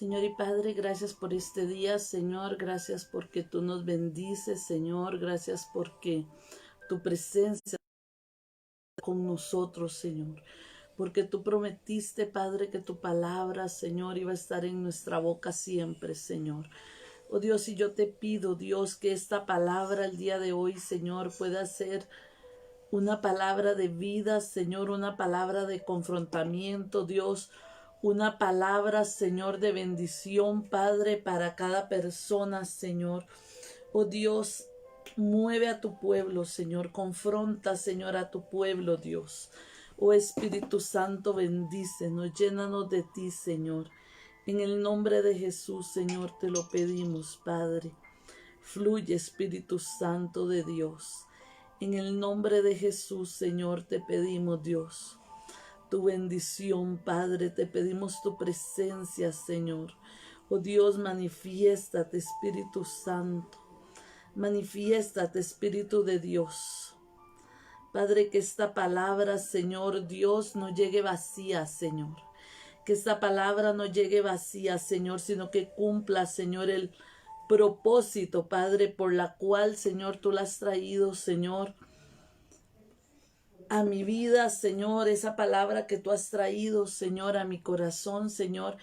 Señor y Padre, gracias por este día, Señor, gracias porque tú nos bendices, Señor, gracias porque tu presencia está con nosotros, Señor, porque tú prometiste, Padre, que tu palabra, Señor, iba a estar en nuestra boca siempre, Señor. Oh Dios, y yo te pido, Dios, que esta palabra el día de hoy, Señor, pueda ser una palabra de vida, Señor, una palabra de confrontamiento, Dios, una palabra, Señor, de bendición, Padre, para cada persona, Señor. Oh Dios, mueve a tu pueblo, Señor, confronta, Señor, a tu pueblo, Dios. Oh Espíritu Santo, bendícenos, llénanos de ti, Señor. En el nombre de Jesús, Señor, te lo pedimos, Padre. Fluye, Espíritu Santo de Dios. En el nombre de Jesús, Señor, te pedimos, Dios, tu bendición, Padre, te pedimos tu presencia, Señor. Oh Dios, manifiéstate, Espíritu Santo. Manifiéstate, Espíritu de Dios. Padre, que esta palabra, Señor Dios, no llegue vacía, Señor. Que esta palabra no llegue vacía, Señor, sino que cumpla, Señor, el propósito, Padre, por la cual, Señor, tú la has traído, Señor, a mi vida, Señor, esa palabra que tú has traído, Señor, a mi corazón, Señor.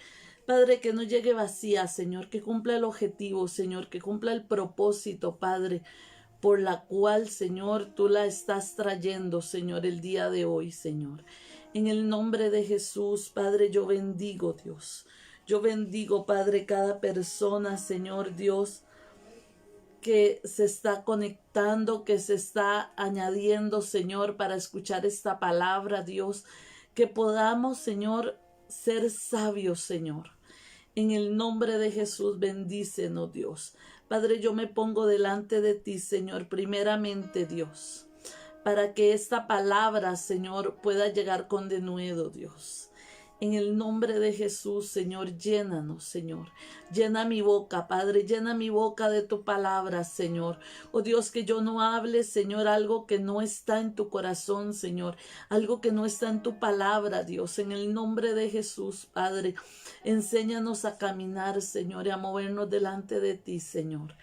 Padre, que no llegue vacía, Señor, que cumpla el objetivo, Señor, que cumpla el propósito, Padre, por la cual, Señor, tú la estás trayendo, Señor, el día de hoy, Señor. En el nombre de Jesús, Padre, yo bendigo, Dios. Yo bendigo, Padre, cada persona, Señor Dios, que se está conectando, que se está añadiendo, Señor, para escuchar esta palabra, Dios. Que podamos, Señor, ser sabios, Señor. En el nombre de Jesús, bendícenos, Dios. Padre, yo me pongo delante de ti, Señor, primeramente, Dios, para que esta palabra, Señor, pueda llegar con denuedo, Dios. En el nombre de Jesús, Señor, llénanos, Señor. Llena mi boca, Padre, llena mi boca de tu palabra, Señor. Oh Dios, que yo no hable, Señor, algo que no está en tu corazón, Señor. Algo que no está en tu palabra, Dios. En el nombre de Jesús, Padre, enséñanos a caminar, Señor, y a movernos delante de ti, Señor.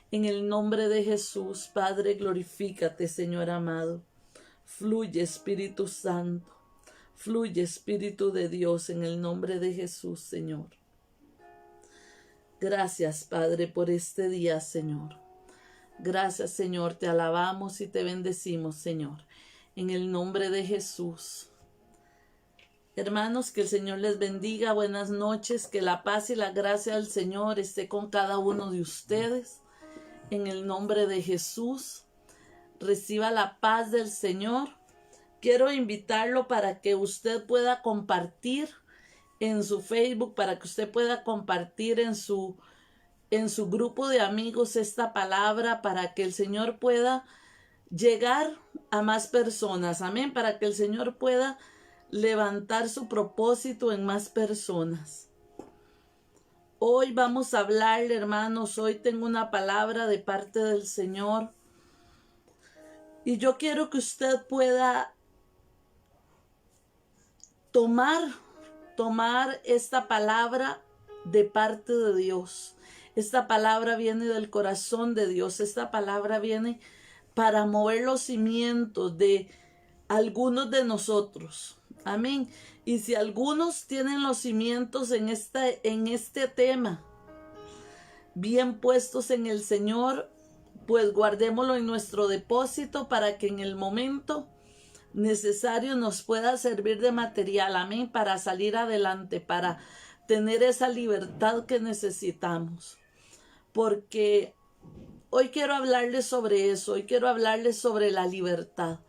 En el nombre de Jesús, Padre, glorifícate, Señor amado. Fluye, Espíritu Santo. Fluye, Espíritu de Dios, en el nombre de Jesús, Señor. Gracias, Padre, por este día, Señor. Gracias, Señor. Te alabamos y te bendecimos, Señor. En el nombre de Jesús. Hermanos, que el Señor les bendiga. Buenas noches. Que la paz y la gracia del Señor esté con cada uno de ustedes. En el nombre de Jesús. Reciba la paz del Señor. Quiero invitarlo para que usted pueda compartir en su Facebook, para que usted pueda compartir en su grupo de amigos esta palabra, para que el Señor pueda llegar a más personas. Amén. Para que el Señor pueda levantar su propósito en más personas. Hoy vamos a hablar, hermanos, hoy tengo una palabra de parte del Señor. Y yo quiero que usted pueda tomar esta palabra de parte de Dios. Esta palabra viene del corazón de Dios. Esta palabra viene para mover los cimientos de algunos de nosotros. Amén. Y si algunos tienen los cimientos en este tema bien puestos en el Señor, pues guardémoslo en nuestro depósito para que en el momento necesario nos pueda servir de material, amén, para salir adelante, para tener esa libertad que necesitamos. Porque hoy quiero hablarles sobre eso, hoy quiero hablarles sobre la libertad.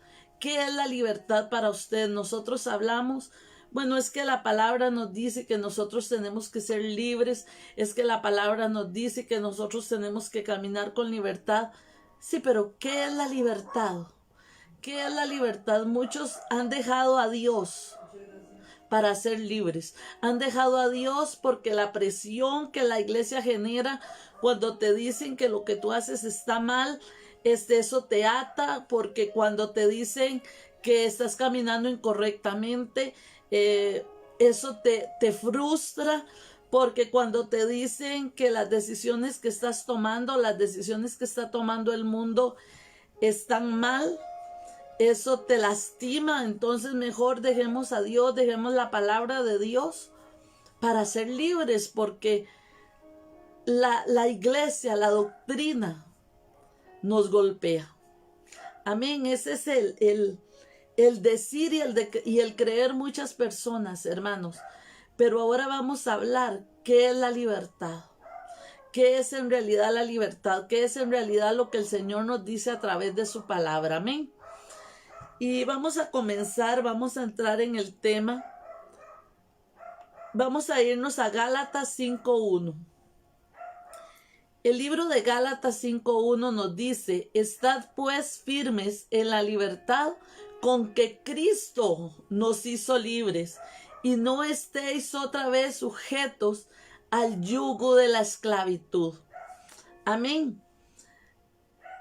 ¿Qué es la libertad para usted? Nosotros hablamos, bueno, es que la palabra nos dice que nosotros tenemos que ser libres, es que la palabra nos dice que nosotros tenemos que caminar con libertad. Sí, pero ¿qué es la libertad? ¿Qué es la libertad? Muchos han dejado a Dios para ser libres. Han dejado a Dios porque la presión que la iglesia genera cuando te dicen que lo que tú haces está mal, eso te ata, porque cuando te dicen que estás caminando incorrectamente, eso te frustra, Porque cuando te dicen que las decisiones que estás tomando, las decisiones que está tomando el mundo están mal, eso te lastima. Entonces mejor dejemos a Dios, dejemos la palabra de Dios para ser libres, porque la iglesia, la doctrina nos golpea. Amén. Ese es el decir y el creer muchas personas, hermanos. Pero ahora vamos a hablar qué es la libertad. ¿Qué es en realidad la libertad? ¿Qué es en realidad lo que el Señor nos dice a través de su palabra? Amén. Y vamos a comenzar, vamos a entrar en el tema. Vamos a irnos a Gálatas 5:1. El libro de Gálatas 5:1 nos dice: estad pues firmes en la libertad con que Cristo nos hizo libres, y no estéis otra vez sujetos al yugo de la esclavitud. Amén.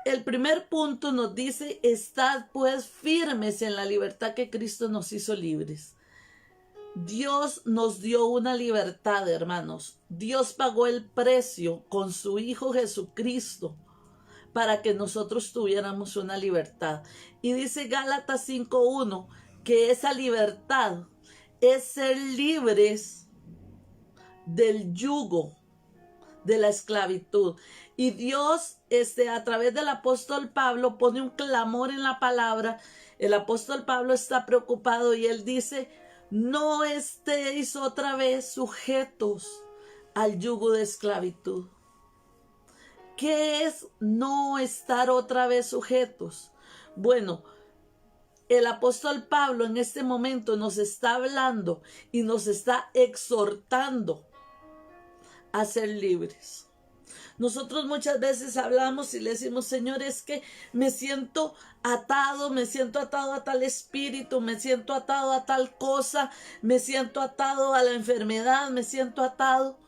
El primer punto nos dice: estad pues firmes en la libertad que Cristo nos hizo libres. Dios nos dio una libertad, hermanos. Dios pagó el precio con su Hijo Jesucristo para que nosotros tuviéramos una libertad. Y dice Gálatas 5:1 que esa libertad es ser libres del yugo de la esclavitud. Y Dios, a través del apóstol Pablo, pone un clamor en la palabra. El apóstol Pablo está preocupado y él dice: no estéis otra vez sujetos al yugo de esclavitud. ¿Qué es no estar otra vez sujetos? Bueno, el apóstol Pablo en este momento nos está hablando y nos está exhortando a ser libres. Nosotros muchas veces hablamos y le decimos: Señor, es que me siento atado a tal espíritu, me siento atado a tal cosa, me siento atado a la enfermedad, me siento atado.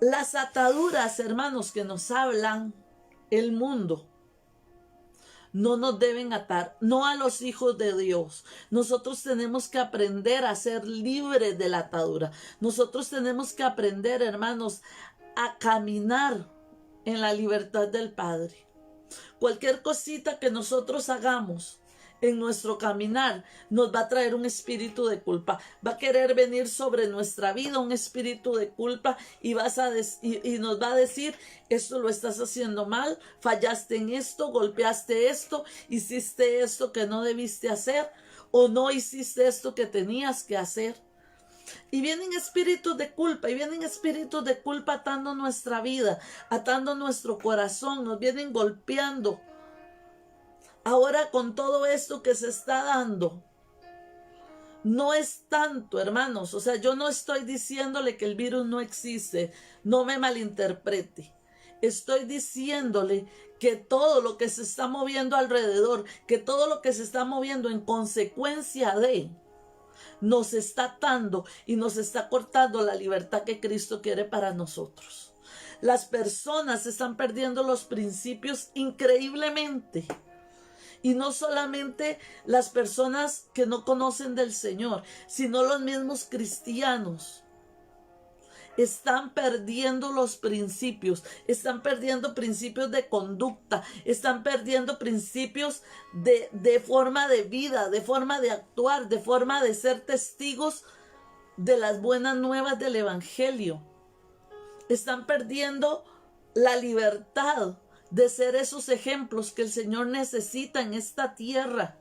Las ataduras, hermanos, que nos hablan el mundo, no nos deben atar, no a los hijos de Dios. Nosotros tenemos que aprender a ser libres de la atadura. Nosotros tenemos que aprender, hermanos, a caminar en la libertad del Padre. Cualquier cosita que nosotros hagamos en nuestro caminar nos va a traer un espíritu de culpa. Va a querer venir sobre nuestra vida un espíritu de culpa y nos va a decir: esto lo estás haciendo mal, fallaste en esto, golpeaste esto, hiciste esto que no debiste hacer, o no hiciste esto que tenías que hacer. Y vienen espíritus de culpa, atando nuestra vida, atando nuestro corazón, nos vienen golpeando. Ahora, con todo esto que se está dando, no es tanto, hermanos. O sea, yo no estoy diciéndole que el virus no existe, no me malinterprete. Estoy diciéndole que todo lo que se está moviendo alrededor, que todo lo que se está moviendo en consecuencia de, nos está atando y nos está cortando la libertad que Cristo quiere para nosotros. Las personas están perdiendo los principios increíblemente. Y no solamente las personas que no conocen del Señor, sino los mismos cristianos. Están perdiendo los principios, están perdiendo principios de conducta, están perdiendo principios de forma de vida, de forma de actuar, de forma de ser testigos de las buenas nuevas del Evangelio. Están perdiendo la libertad de ser esos ejemplos que el Señor necesita en esta tierra.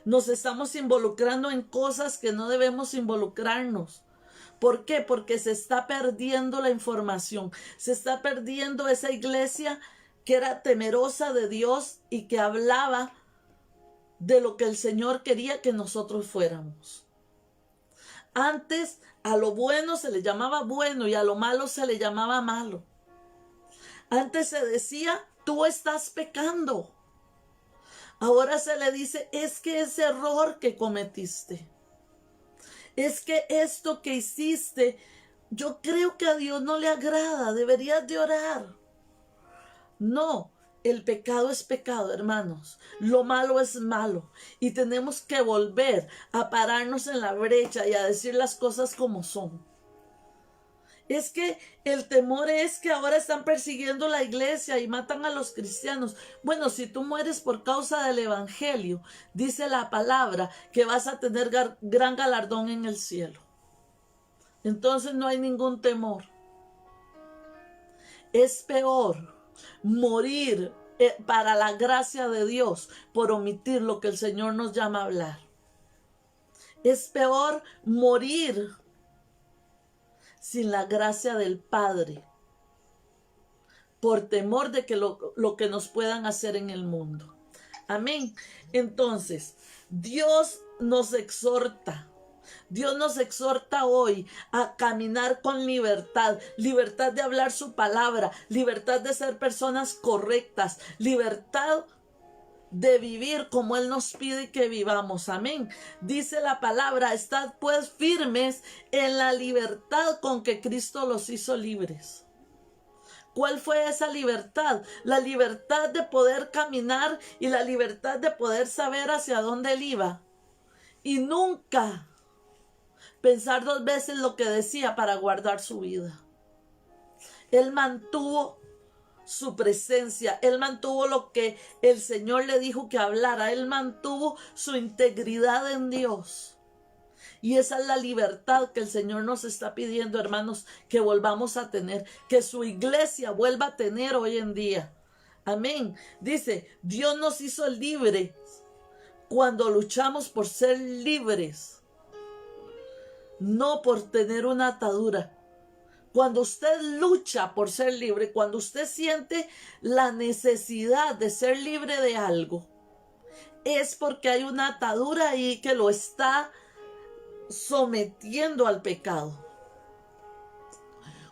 Nos estamos involucrando en cosas que no debemos involucrarnos. ¿Por qué? Porque se está perdiendo la información, se está perdiendo esa iglesia que era temerosa de Dios y que hablaba de lo que el Señor quería que nosotros fuéramos. Antes a lo bueno se le llamaba bueno y a lo malo se le llamaba malo. Antes se decía: tú estás pecando. Ahora se le dice: es que ese error que cometiste, es que esto que hiciste, yo creo que a Dios no le agrada, deberías de orar. No, el pecado es pecado, hermanos. Lo malo es malo. Y tenemos que volver a pararnos en la brecha y a decir las cosas como son. Es que el temor es que ahora están persiguiendo la iglesia y matan a los cristianos. Bueno, si tú mueres por causa del evangelio, dice la palabra que vas a tener gran galardón en el cielo. Entonces no hay ningún temor. Es peor morir para la gracia de Dios por omitir lo que el Señor nos llama a hablar. Es peor morir sin la gracia del Padre por temor de que lo que nos puedan hacer en el mundo. Amén. Entonces, Dios nos exhorta hoy a caminar con libertad, libertad de hablar su palabra, libertad de ser personas correctas, libertad de vivir como Él nos pide que vivamos. Amén. Dice la palabra, estad pues firmes en la libertad con que Cristo los hizo libres. ¿Cuál fue esa libertad? La libertad de poder caminar y la libertad de poder saber hacia dónde Él iba. Y nunca pensar dos veces lo que decía para guardar su vida. Él mantuvo su presencia, Él mantuvo lo que el Señor le dijo que hablara, Él mantuvo su integridad en Dios. Y esa es la libertad que el Señor nos está pidiendo, hermanos, que volvamos a tener, que su iglesia vuelva a tener hoy en día. Amén. Dice, Dios nos hizo libres cuando luchamos por ser libres, no por tener una atadura. Cuando usted lucha por ser libre, cuando usted siente la necesidad de ser libre de algo, es porque hay una atadura ahí que lo está sometiendo al pecado.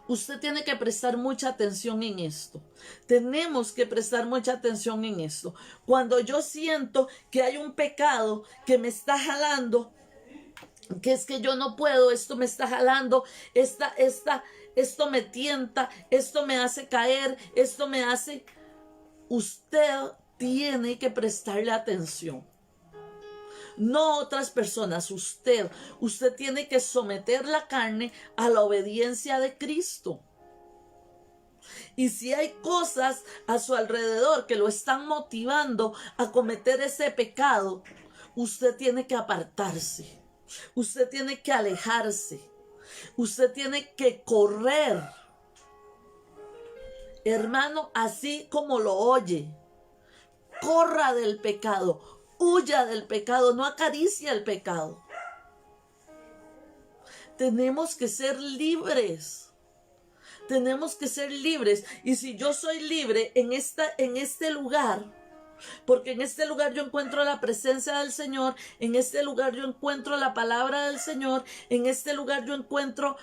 Usted tiene que prestar mucha atención en esto. Tenemos que prestar mucha atención en esto. Cuando yo siento que hay un pecado que me está jalando, que es que yo no puedo, esto me está jalando, esto me tienta, esto me hace caer, esto me hace... Usted tiene que prestarle atención. No otras personas, usted tiene que someter la carne a la obediencia de Cristo. Y si hay cosas a su alrededor que lo están motivando a cometer ese pecado, usted tiene que apartarse. Usted tiene que alejarse. Usted tiene que correr. Hermano, así como lo oye, corra del pecado. Huya del pecado, no acaricia el pecado. Tenemos que ser libres. Tenemos que ser libres. Y si yo soy libre en este lugar, porque en este lugar yo encuentro la presencia del Señor, en este lugar yo encuentro la palabra del Señor, en este lugar yo encuentro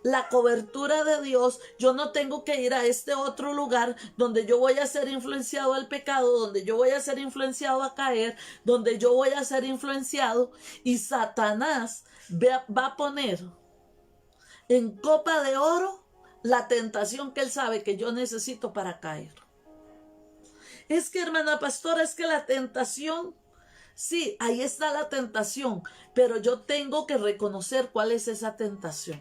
la cobertura de Dios. Yo no tengo que ir a este otro lugar donde yo voy a ser influenciado al pecado, donde yo voy a ser influenciado a caer, donde yo voy a ser influenciado y Satanás va a poner en copa de oro la tentación que él sabe que yo necesito para caer. Es que, hermana pastora, es que la tentación, sí, ahí está la tentación, pero yo tengo que reconocer cuál es esa tentación.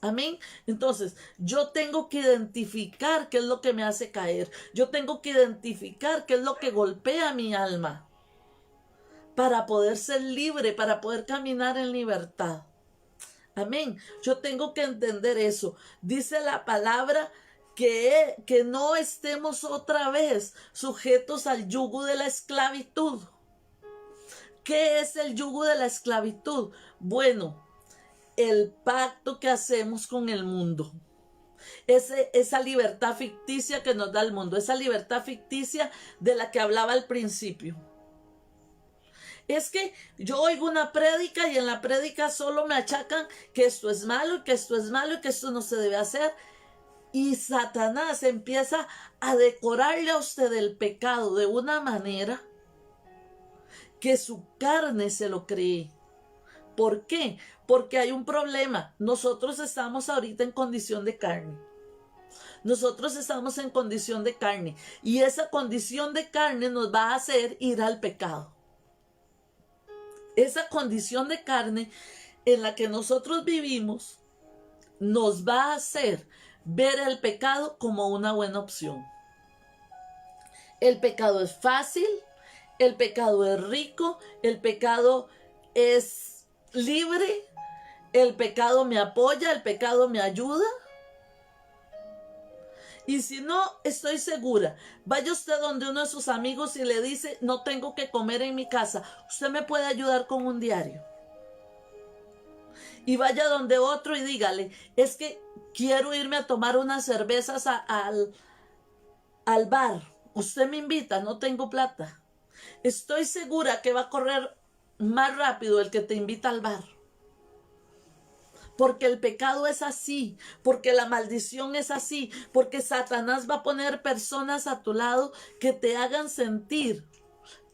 Amén. Entonces, yo tengo que identificar qué es lo que me hace caer. Yo tengo que identificar qué es lo que golpea mi alma para poder ser libre, para poder caminar en libertad. Amén. Yo tengo que entender eso. Dice la palabra que no estemos otra vez sujetos al yugo de la esclavitud. ¿Qué es el yugo de la esclavitud? Bueno, el pacto que hacemos con el mundo. Esa libertad ficticia que nos da el mundo. Esa libertad ficticia de la que hablaba al principio. Es que yo oigo una prédica y en la prédica solo me achacan que esto es malo y que esto es malo y que esto no se debe hacer. Y Satanás empieza a decorarle a usted el pecado de una manera que su carne se lo cree. ¿Por qué? Porque hay un problema. Nosotros estamos ahorita en condición de carne. Nosotros estamos en condición de carne. Y esa condición de carne nos va a hacer ir al pecado. Esa condición de carne en la que nosotros vivimos nos va a hacer ver el pecado como una buena opción. El pecado es fácil, el pecado es rico, el pecado es libre, el pecado me apoya, el pecado me ayuda. Y si no, estoy segura, vaya usted donde uno de sus amigos y le dice, no tengo que comer en mi casa, usted me puede ayudar con un diario. Y vaya donde otro y dígale, es que quiero irme a tomar unas cervezas al bar. Usted me invita, no tengo plata. Estoy segura que va a correr más rápido el que te invita al bar. Porque el pecado es así, porque la maldición es así, porque Satanás va a poner personas a tu lado que te hagan sentir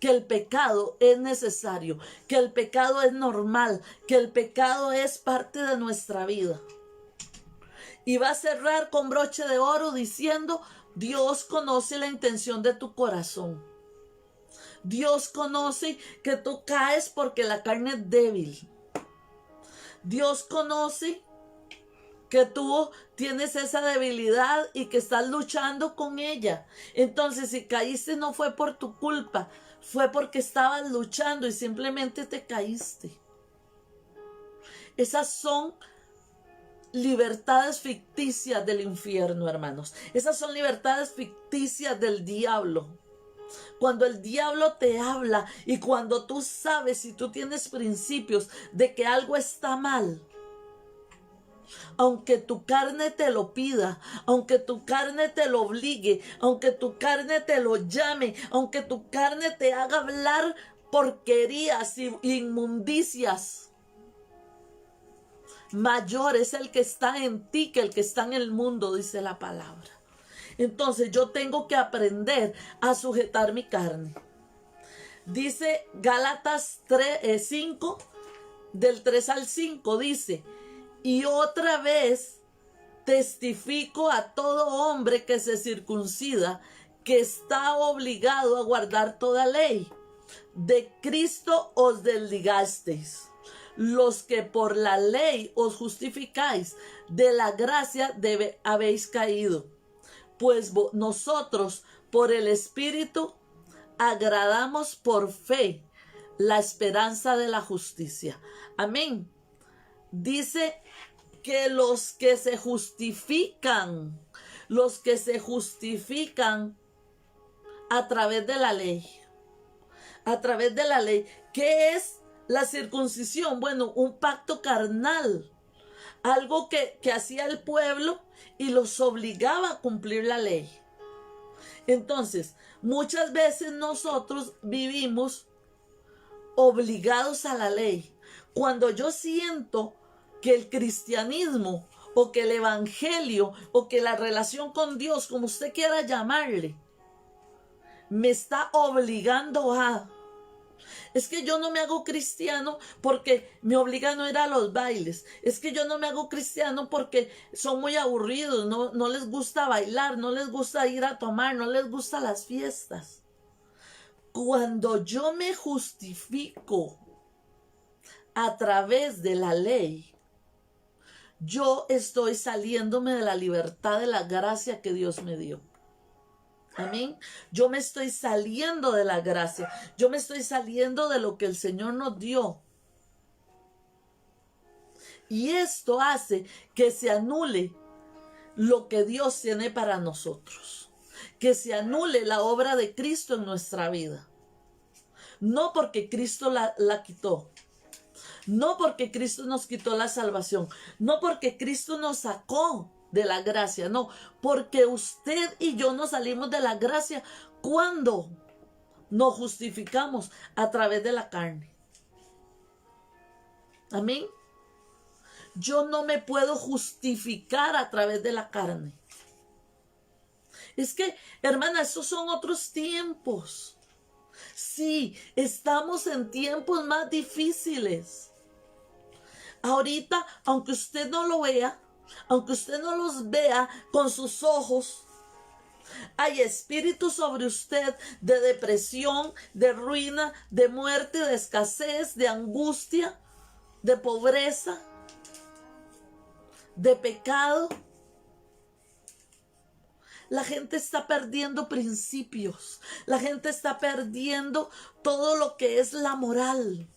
que el pecado es necesario, que el pecado es normal, que el pecado es parte de nuestra vida. Y va a cerrar con broche de oro diciendo, Dios conoce la intención de tu corazón. Dios conoce que tú caes porque la carne es débil. Dios conoce que tú tienes esa debilidad y que estás luchando con ella. Entonces, si caíste no fue por tu culpa, fue porque estabas luchando y simplemente te caíste. Esas son libertades ficticias del infierno, hermanos. Esas son libertades ficticias del diablo. Cuando el diablo te habla y cuando tú sabes y tú tienes principios de que algo está mal, aunque tu carne te lo pida, aunque tu carne te lo obligue, aunque tu carne te lo llame, aunque tu carne te haga hablar porquerías y inmundicias, mayor es el que está en ti que el que está en el mundo, dice la palabra. Entonces yo tengo que aprender a sujetar mi carne. Dice Gálatas 5, del 3 al 5, dice, y otra vez testifico a todo hombre que se circuncida que está obligado a guardar toda ley. De Cristo os desligasteis, los que por la ley os justificáis, de la gracia habéis caído. Pues nosotros por el Espíritu agradamos por fe la esperanza de la justicia. Amén. Dice que los que se justifican a través de la ley. A través de la ley. ¿Qué es la circuncisión? Bueno, un pacto carnal. Algo que hacía el pueblo y los obligaba a cumplir la ley. Entonces, muchas veces nosotros vivimos obligados a la ley. Cuando yo siento que el cristianismo o que el evangelio o que la relación con Dios, como usted quiera llamarle, me está obligando a... Es que yo no me hago cristiano porque me obligan a ir a los bailes. Es que yo no me hago cristiano porque son muy aburridos, no les gusta bailar, no les gusta ir a tomar, no les gustan las fiestas. Cuando yo me justifico a través de la ley, yo estoy saliéndome de la libertad de la gracia que Dios me dio. Amén. Yo me estoy saliendo de la gracia. Yo me estoy saliendo de lo que el Señor nos dio. Y esto hace que se anule lo que Dios tiene para nosotros. Que se anule la obra de Cristo en nuestra vida. No porque Cristo la quitó. No porque Cristo nos quitó la salvación. No porque Cristo nos sacó de la gracia, no, porque usted y yo nos salimos de la gracia cuando nos justificamos a través de la carne. Amén. Yo no me puedo justificar a través de la carne. Es que, hermana, esos son otros tiempos. Sí, estamos en tiempos más difíciles. Ahorita, aunque usted no lo vea, aunque usted no los vea con sus ojos, hay espíritus sobre usted de depresión, de ruina, de muerte, de escasez, de angustia, de pobreza, de pecado, la gente está perdiendo principios. La gente está perdiendo todo lo que es la moral.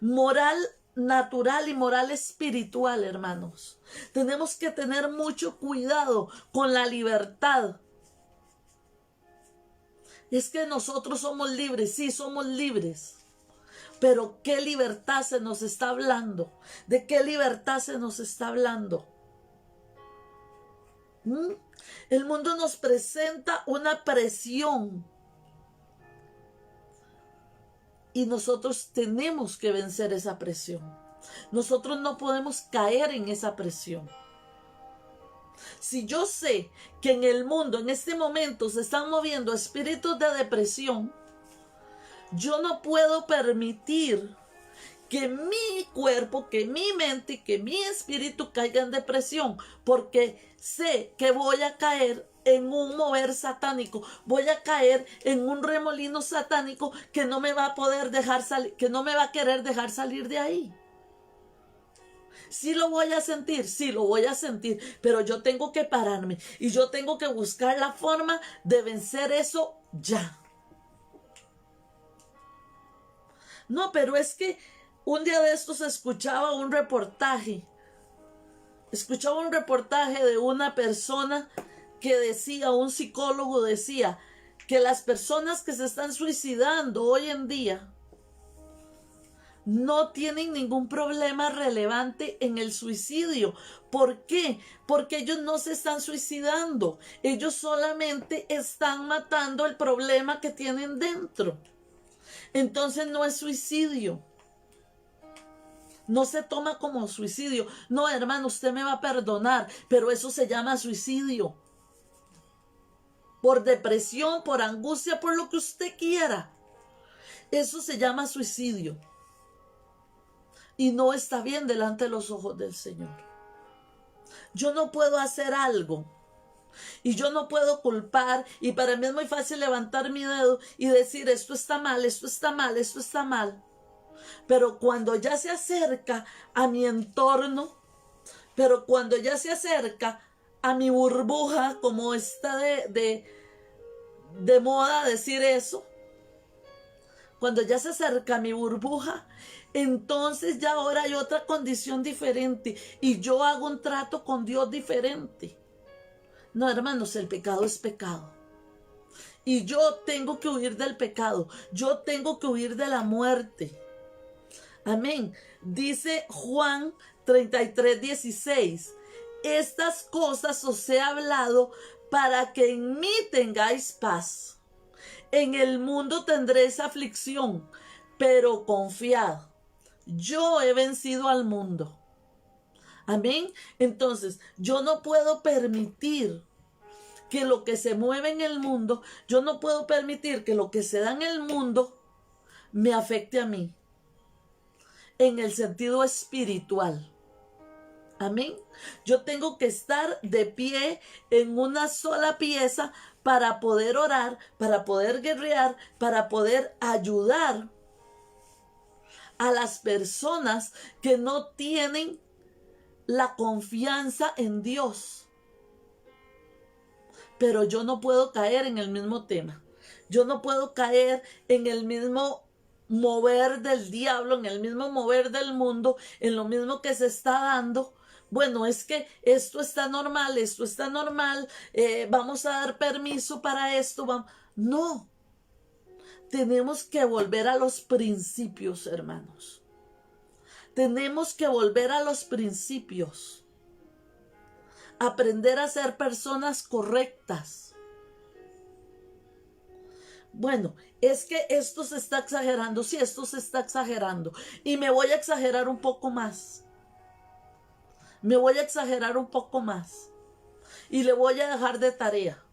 Moral natural y moral espiritual, hermanos. Tenemos que tener mucho cuidado con la libertad. Es que nosotros somos libres, sí, somos libres. Pero ¿qué libertad se nos está hablando? ¿De qué libertad se nos está hablando? El mundo nos presenta una presión y nosotros tenemos que vencer esa presión. Nosotros no podemos caer en esa presión. Si yo sé que en el mundo en este momento se están moviendo espíritus de depresión, yo no puedo permitir que mi cuerpo, que mi mente y que mi espíritu caiga en depresión, porque sé que voy a caer en un mover satánico, voy a caer en un remolino satánico que no me va a poder dejar salir, que no me va a querer dejar salir de ahí. Sí lo voy a sentir, sí lo voy a sentir, pero yo tengo que pararme y yo tengo que buscar la forma de vencer eso ya. No, pero es que un día de estos escuchaba un reportaje de una persona que decía, un psicólogo decía, que las personas que se están suicidando hoy en día no tienen ningún problema relevante en el suicidio. ¿Por qué? Porque ellos no se están suicidando. Ellos solamente están matando el problema que tienen dentro. Entonces no es suicidio. No se toma como suicidio. No, hermano, usted me va a perdonar, pero eso se llama suicidio. Por depresión, por angustia, por lo que usted quiera. Eso se llama suicidio. Y no está bien delante de los ojos del Señor. Yo no puedo hacer algo y yo no puedo culpar, y para mí es muy fácil levantar mi dedo y decir esto está mal, esto está mal, esto está mal. Pero cuando ya se acerca a mi entorno, pero cuando ya se acerca a mi burbuja, como está de moda decir eso, cuando ya se acerca a mi burbuja, entonces ya ahora hay otra condición diferente y yo hago un trato con Dios diferente. No, hermanos, el pecado es pecado. Y yo tengo que huir del pecado. Yo tengo que huir de la muerte. Amén. Dice Juan 33:16. Estas cosas os he hablado para que en mí tengáis paz. En el mundo tendréis aflicción, pero confiad. Yo he vencido al mundo. Amén. Entonces, yo no puedo permitir que lo que se mueve en el mundo, yo no puedo permitir que lo que se da en el mundo me afecte a mí. En el sentido espiritual. Amén. Yo tengo que estar de pie en una sola pieza para poder orar, para poder guerrear, para poder ayudar a las personas que no tienen la confianza en Dios. Pero yo no puedo caer en el mismo tema. Yo no puedo caer en el mismo mover del diablo, en el mismo mover del mundo, en lo mismo que se está dando. Bueno, es que esto está normal, vamos a dar permiso para esto. No, tenemos que volver a los principios, hermanos. Tenemos que volver a los principios. Aprender a ser personas correctas. Bueno, es que esto se está exagerando. Sí, esto se está exagerando. Y me voy a exagerar un poco más. Me voy a exagerar un poco más. Y le voy a dejar de tarea.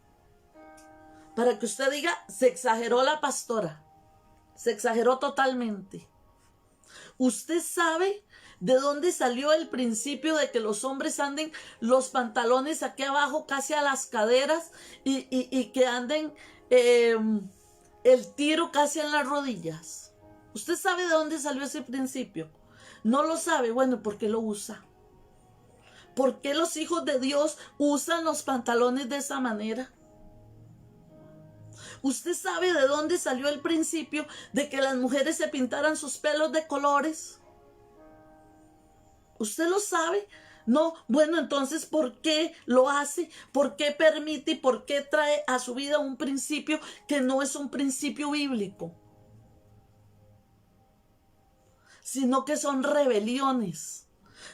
Para que usted diga, se exageró la pastora. Se exageró totalmente. ¿Usted sabe de dónde salió el principio de que los hombres anden los pantalones aquí abajo casi a las caderas y que anden el tiro casi en las rodillas? ¿Usted sabe de dónde salió ese principio? ¿No lo sabe? Bueno, ¿por qué lo usa? ¿Por qué los hijos de Dios usan los pantalones de esa manera? ¿Usted sabe de dónde salió el principio de que las mujeres se pintaran sus pelos de colores? ¿Usted lo sabe? No, bueno, entonces, ¿por qué lo hace? ¿Por qué permite y por qué trae a su vida un principio que no es un principio bíblico? Sino que son rebeliones.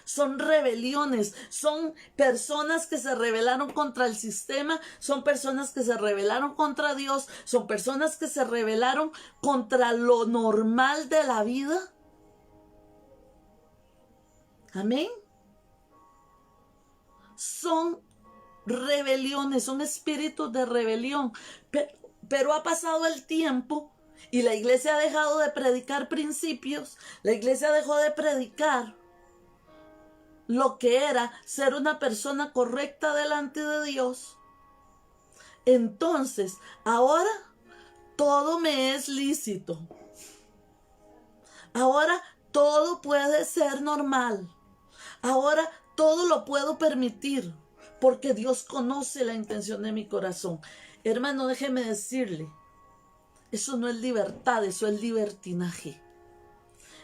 Son rebeliones, son personas que se rebelaron contra el sistema, son personas que se rebelaron contra Dios, son personas que se rebelaron contra lo normal de la vida. Amén. Son rebeliones, son espíritus de rebelión. Pero ha pasado el tiempo y la iglesia ha dejado de predicar principios, la iglesia dejó de predicar lo que era ser una persona correcta delante de Dios. Entonces, ahora todo me es lícito. Ahora todo puede ser normal. Ahora todo lo puedo permitir porque Dios conoce la intención de mi corazón. Hermano, déjeme decirle, eso no es libertad, eso es libertinaje.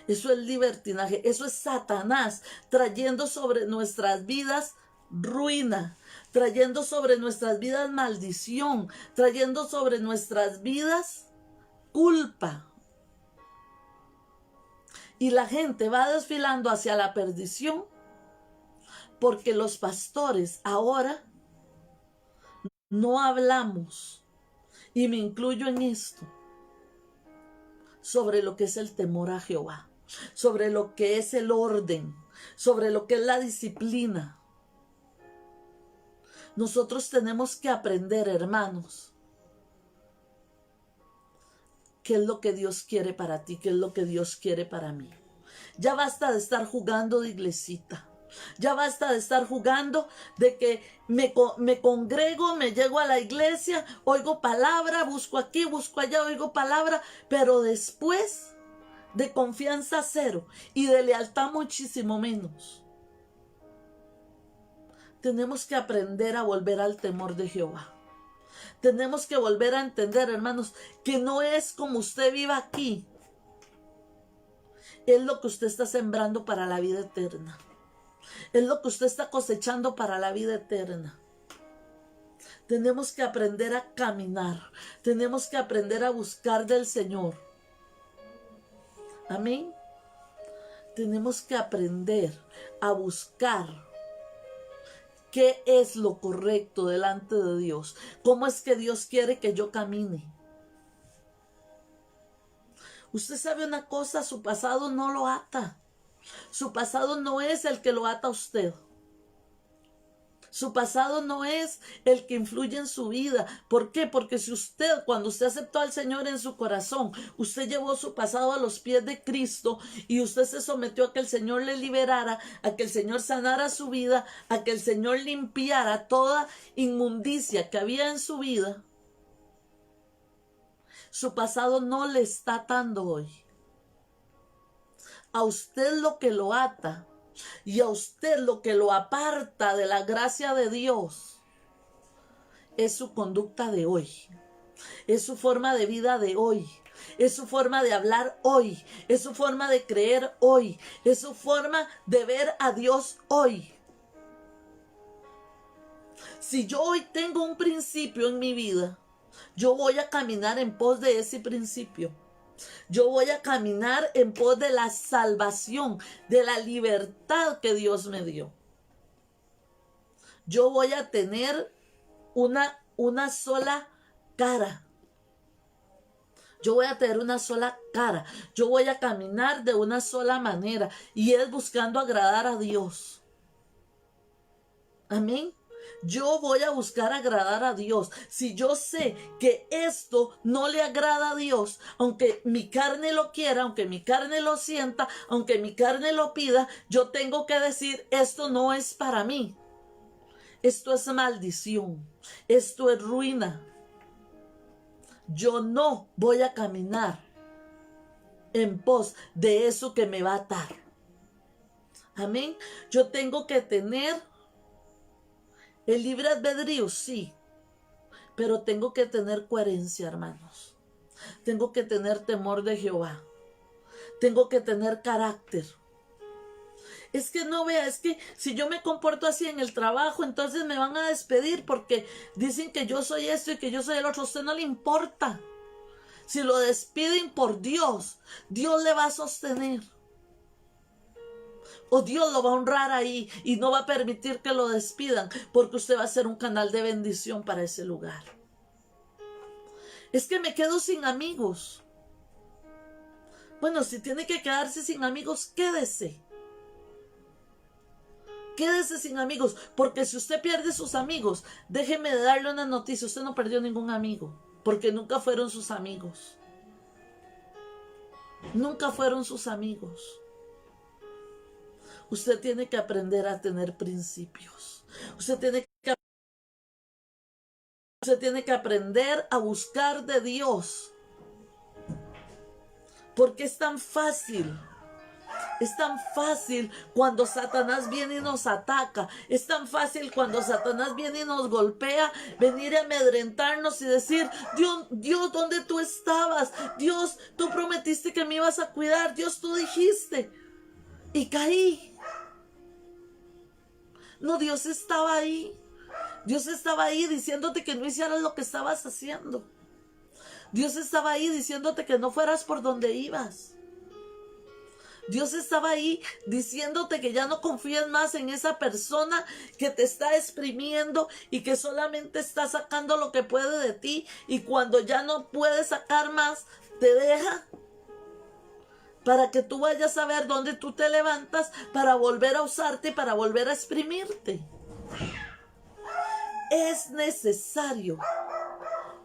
Eso es libertinaje, eso es Satanás trayendo sobre nuestras vidas ruina, trayendo sobre nuestras vidas maldición, trayendo sobre nuestras vidas culpa. Y la gente va desfilando hacia la perdición porque los pastores ahora no hablamos, y me incluyo en esto, sobre lo que es el temor a Jehová, sobre lo que es el orden, sobre lo que es la disciplina. Nosotros tenemos que aprender, hermanos, qué es lo que Dios quiere para ti, qué es lo que Dios quiere para mí. Ya basta de estar jugando de iglesita. Ya basta de estar jugando de que me congrego, me llego a la iglesia, oigo palabra, busco aquí, busco allá, oigo palabra, pero después de confianza cero y de lealtad muchísimo menos. Tenemos que aprender a volver al temor de Jehová. Tenemos que volver a entender, hermanos, que no es como usted viva aquí, es lo que usted está sembrando para la vida eterna. Es lo que usted está cosechando para la vida eterna. Tenemos que aprender a caminar. Tenemos que aprender a buscar del Señor. Amén. Tenemos que aprender a buscar qué es lo correcto delante de Dios. ¿Cómo es que Dios quiere que yo camine? Usted sabe una cosa, su pasado no lo ata. Su pasado no es el que lo ata a usted. Su pasado no es el que influye en su vida. ¿Por qué? Porque si usted, cuando usted aceptó al Señor en su corazón, usted llevó su pasado a los pies de Cristo y usted se sometió a que el Señor le liberara, a que el Señor sanara su vida, a que el Señor limpiara toda inmundicia que había en su vida, su pasado no le está atando hoy. A usted lo que lo ata y a usted lo que lo aparta de la gracia de Dios es su conducta de hoy, es su forma de vida de hoy, es su forma de hablar hoy, es su forma de creer hoy, es su forma de ver a Dios hoy. Si yo hoy tengo un principio en mi vida, yo voy a caminar en pos de ese principio. Yo voy a caminar en pos de la salvación, de la libertad que Dios me dio. Yo voy a tener una sola cara. Yo voy a tener una sola cara. Yo voy a caminar de una sola manera y es buscando agradar a Dios. Amén. Yo voy a buscar agradar a Dios. Si yo sé que esto no le agrada a Dios, aunque mi carne lo quiera, aunque mi carne lo sienta, aunque mi carne lo pida, yo tengo que decir, esto no es para mí. Esto es maldición. Esto es ruina. Yo no voy a caminar en pos de eso que me va a atar. Amén. Yo tengo que tener El libre albedrío, sí, pero tengo que tener coherencia, hermanos. Tengo que tener temor de Jehová. Tengo que tener carácter. Es que no vea, es que si yo me comporto así en el trabajo, entonces me van a despedir porque dicen que yo soy esto y que yo soy el otro. A usted no le importa. Si lo despiden por Dios, Dios le va a sostener. O Dios lo va a honrar ahí y no va a permitir que lo despidan porque usted va a ser un canal de bendición para ese lugar. Es que me quedo sin amigos. Bueno, si tiene que quedarse sin amigos, quédese. Quédese sin amigos, porque si usted pierde sus amigos, déjeme de darle una noticia, usted no perdió ningún amigo, porque nunca fueron sus amigos. Nunca fueron sus amigos. Usted tiene que aprender a tener principios. Usted tiene que aprender a buscar de Dios. Porque es tan fácil. Es tan fácil cuando Satanás viene y nos ataca. Es tan fácil cuando Satanás viene y nos golpea, venir a amedrentarnos y decir, Dios, ¿dónde tú estabas? Dios, tú prometiste que me ibas a cuidar. Dios, tú dijiste. Y caí. No, Dios estaba ahí. Dios estaba ahí diciéndote que no hicieras lo que estabas haciendo. Dios estaba ahí diciéndote que no fueras por donde ibas. Dios estaba ahí diciéndote que ya no confíes más en esa persona que te está exprimiendo y que solamente está sacando lo que puede de ti, y cuando ya no puede sacar más, te deja para que tú vayas a ver dónde tú te levantas para volver a usarte y para volver a exprimirte. Es necesario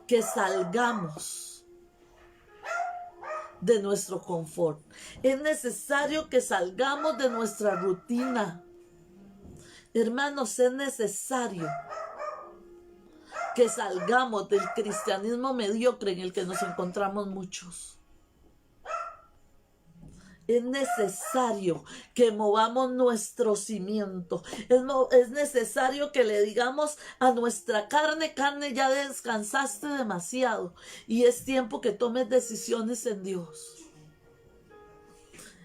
que salgamos de nuestro confort. Es necesario que salgamos de nuestra rutina. Hermanos, es necesario que salgamos del cristianismo mediocre en el que nos encontramos muchos. Es necesario que movamos nuestro cimiento. Es necesario que le digamos a nuestra carne, ya descansaste demasiado y es tiempo que tomes decisiones en Dios.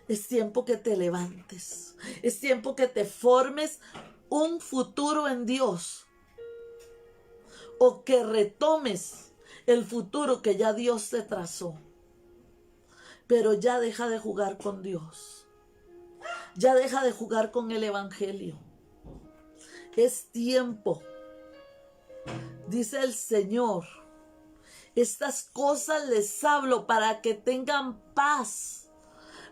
Es tiempo que te levantes. Es tiempo que te formes un futuro en Dios. O que retomes el futuro que ya Dios te trazó. Pero ya deja de jugar con Dios. Ya deja de jugar con el Evangelio. Es tiempo. Dice el Señor, estas cosas les hablo para que tengan paz.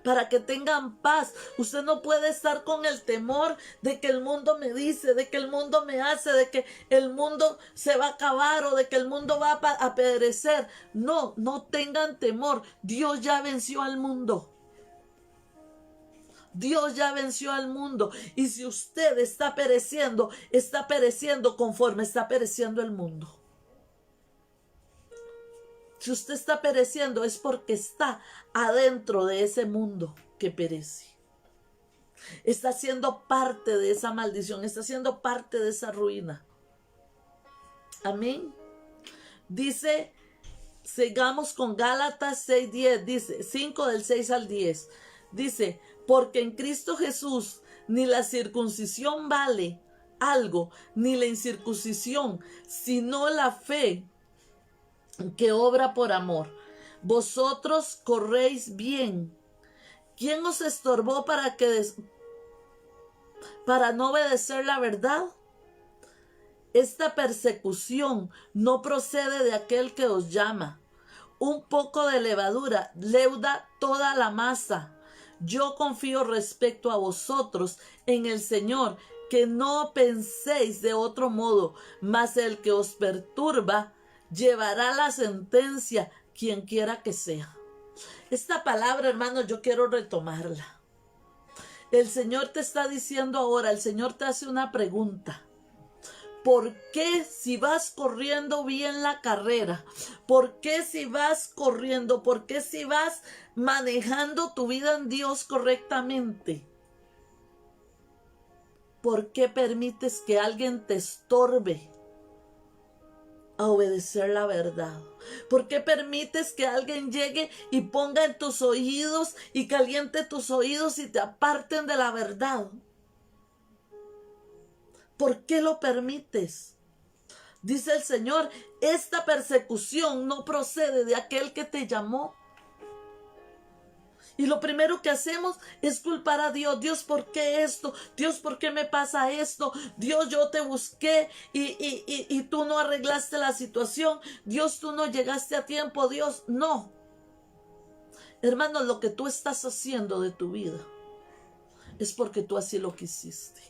Para que tengan paz. Usted no puede estar con el temor de que el mundo me dice, de que el mundo me hace, de que el mundo se va a acabar o de que el mundo va a perecer. No, no tengan temor. Dios ya venció al mundo. Dios ya venció al mundo. Y si usted está pereciendo conforme está pereciendo el mundo. Si usted está pereciendo es porque está adentro de ese mundo que perece. Está siendo parte de esa maldición, está siendo parte de esa ruina. Amén. Dice, sigamos con Gálatas 6:10, dice, 5 del 6 al 10. Dice, porque en Cristo Jesús ni la circuncisión vale algo, ni la incircuncisión, sino la fe que obra por amor. Vosotros corréis bien. ¿Quién os estorbó para no obedecer la verdad? Esta persecución no procede de aquel que os llama. Un poco de levadura leuda toda la masa. Yo confío respecto a vosotros en el Señor, que no penséis de otro modo, mas el que os perturba llevará la sentencia, quien quiera que sea. Esta palabra, hermano, yo quiero retomarla. El Señor te está diciendo ahora, el Señor te hace una pregunta. ¿Por qué si vas corriendo bien la carrera? ¿Por qué si vas corriendo? ¿Por qué si vas manejando tu vida en Dios correctamente? ¿Por qué permites que alguien te estorbe a obedecer la verdad? ¿Por qué permites que alguien llegue y ponga en tus oídos y caliente tus oídos y te aparten de la verdad? ¿Por qué lo permites? Dice el Señor, esta persecución no procede de aquel que te llamó. Y lo primero que hacemos es culpar a Dios. Dios, ¿por qué esto? Dios, ¿por qué me pasa esto? Dios, yo te busqué y tú no arreglaste la situación. Dios, tú no llegaste a tiempo. Dios, no. Hermanos, lo que tú estás haciendo de tu vida es porque tú así lo quisiste.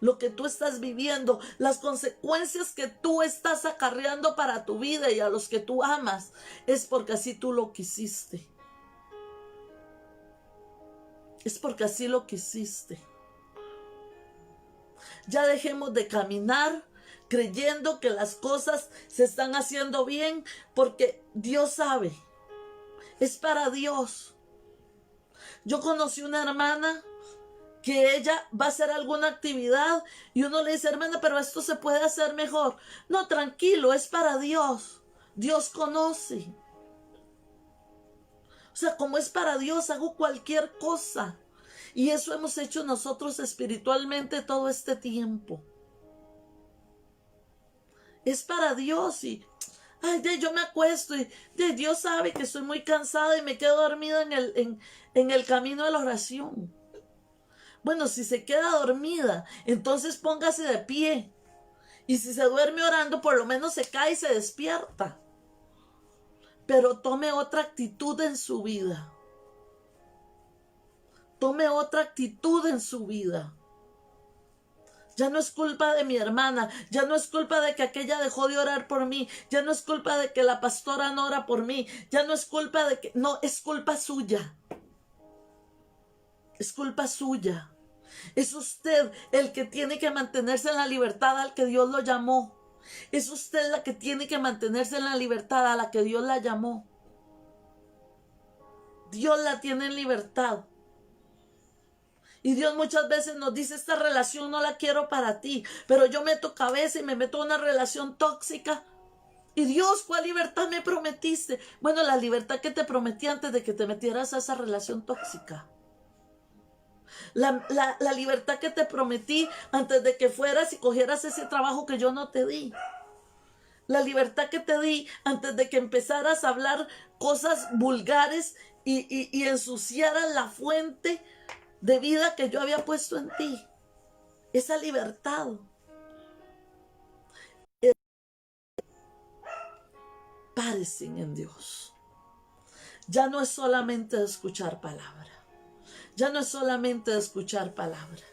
Lo que tú estás viviendo, las consecuencias que tú estás acarreando para tu vida y a los que tú amas, es porque así tú lo quisiste. Es porque así lo quisiste. Ya dejemos de caminar creyendo que las cosas se están haciendo bien, porque Dios sabe. Es para Dios. Yo conocí una hermana que ella va a hacer alguna actividad y uno le dice, hermana, pero esto se puede hacer mejor. No, tranquilo, es para Dios. Dios conoce. O sea, como es para Dios, hago cualquier cosa. Y eso hemos hecho nosotros espiritualmente todo este tiempo. Es para Dios y ay, yo me acuesto y Dios sabe que estoy muy cansada y me quedo dormida en el camino de la oración. Bueno, si se queda dormida, entonces póngase de pie. Y si se duerme orando, por lo menos se cae y se despierta. Pero tome otra actitud en su vida. Tome otra actitud en su vida. Ya no es culpa de mi hermana, ya no es culpa de que aquella dejó de orar por mí, ya no es culpa de que la pastora no ora por mí, ya no es culpa de que... No, es culpa suya. Es culpa suya. Es usted el que tiene que mantenerse en la libertad al que Dios lo llamó. Es usted la que tiene que mantenerse en la libertad a la que Dios la llamó. Dios la tiene en libertad. Y Dios muchas veces nos dice, esta relación no la quiero para ti, pero yo meto cabeza y me meto en una relación tóxica. Y Dios, ¿cuál libertad me prometiste? Bueno, la libertad que te prometí antes de que te metieras a esa relación tóxica. La libertad que te prometí antes de que fueras y cogieras ese trabajo que yo no te di. La libertad que te di antes de que empezaras a hablar cosas vulgares y ensuciaras la fuente de vida que yo había puesto en ti. Esa libertad. Parecen en Dios. Ya no es solamente de escuchar palabra. Ya no es solamente de escuchar palabra.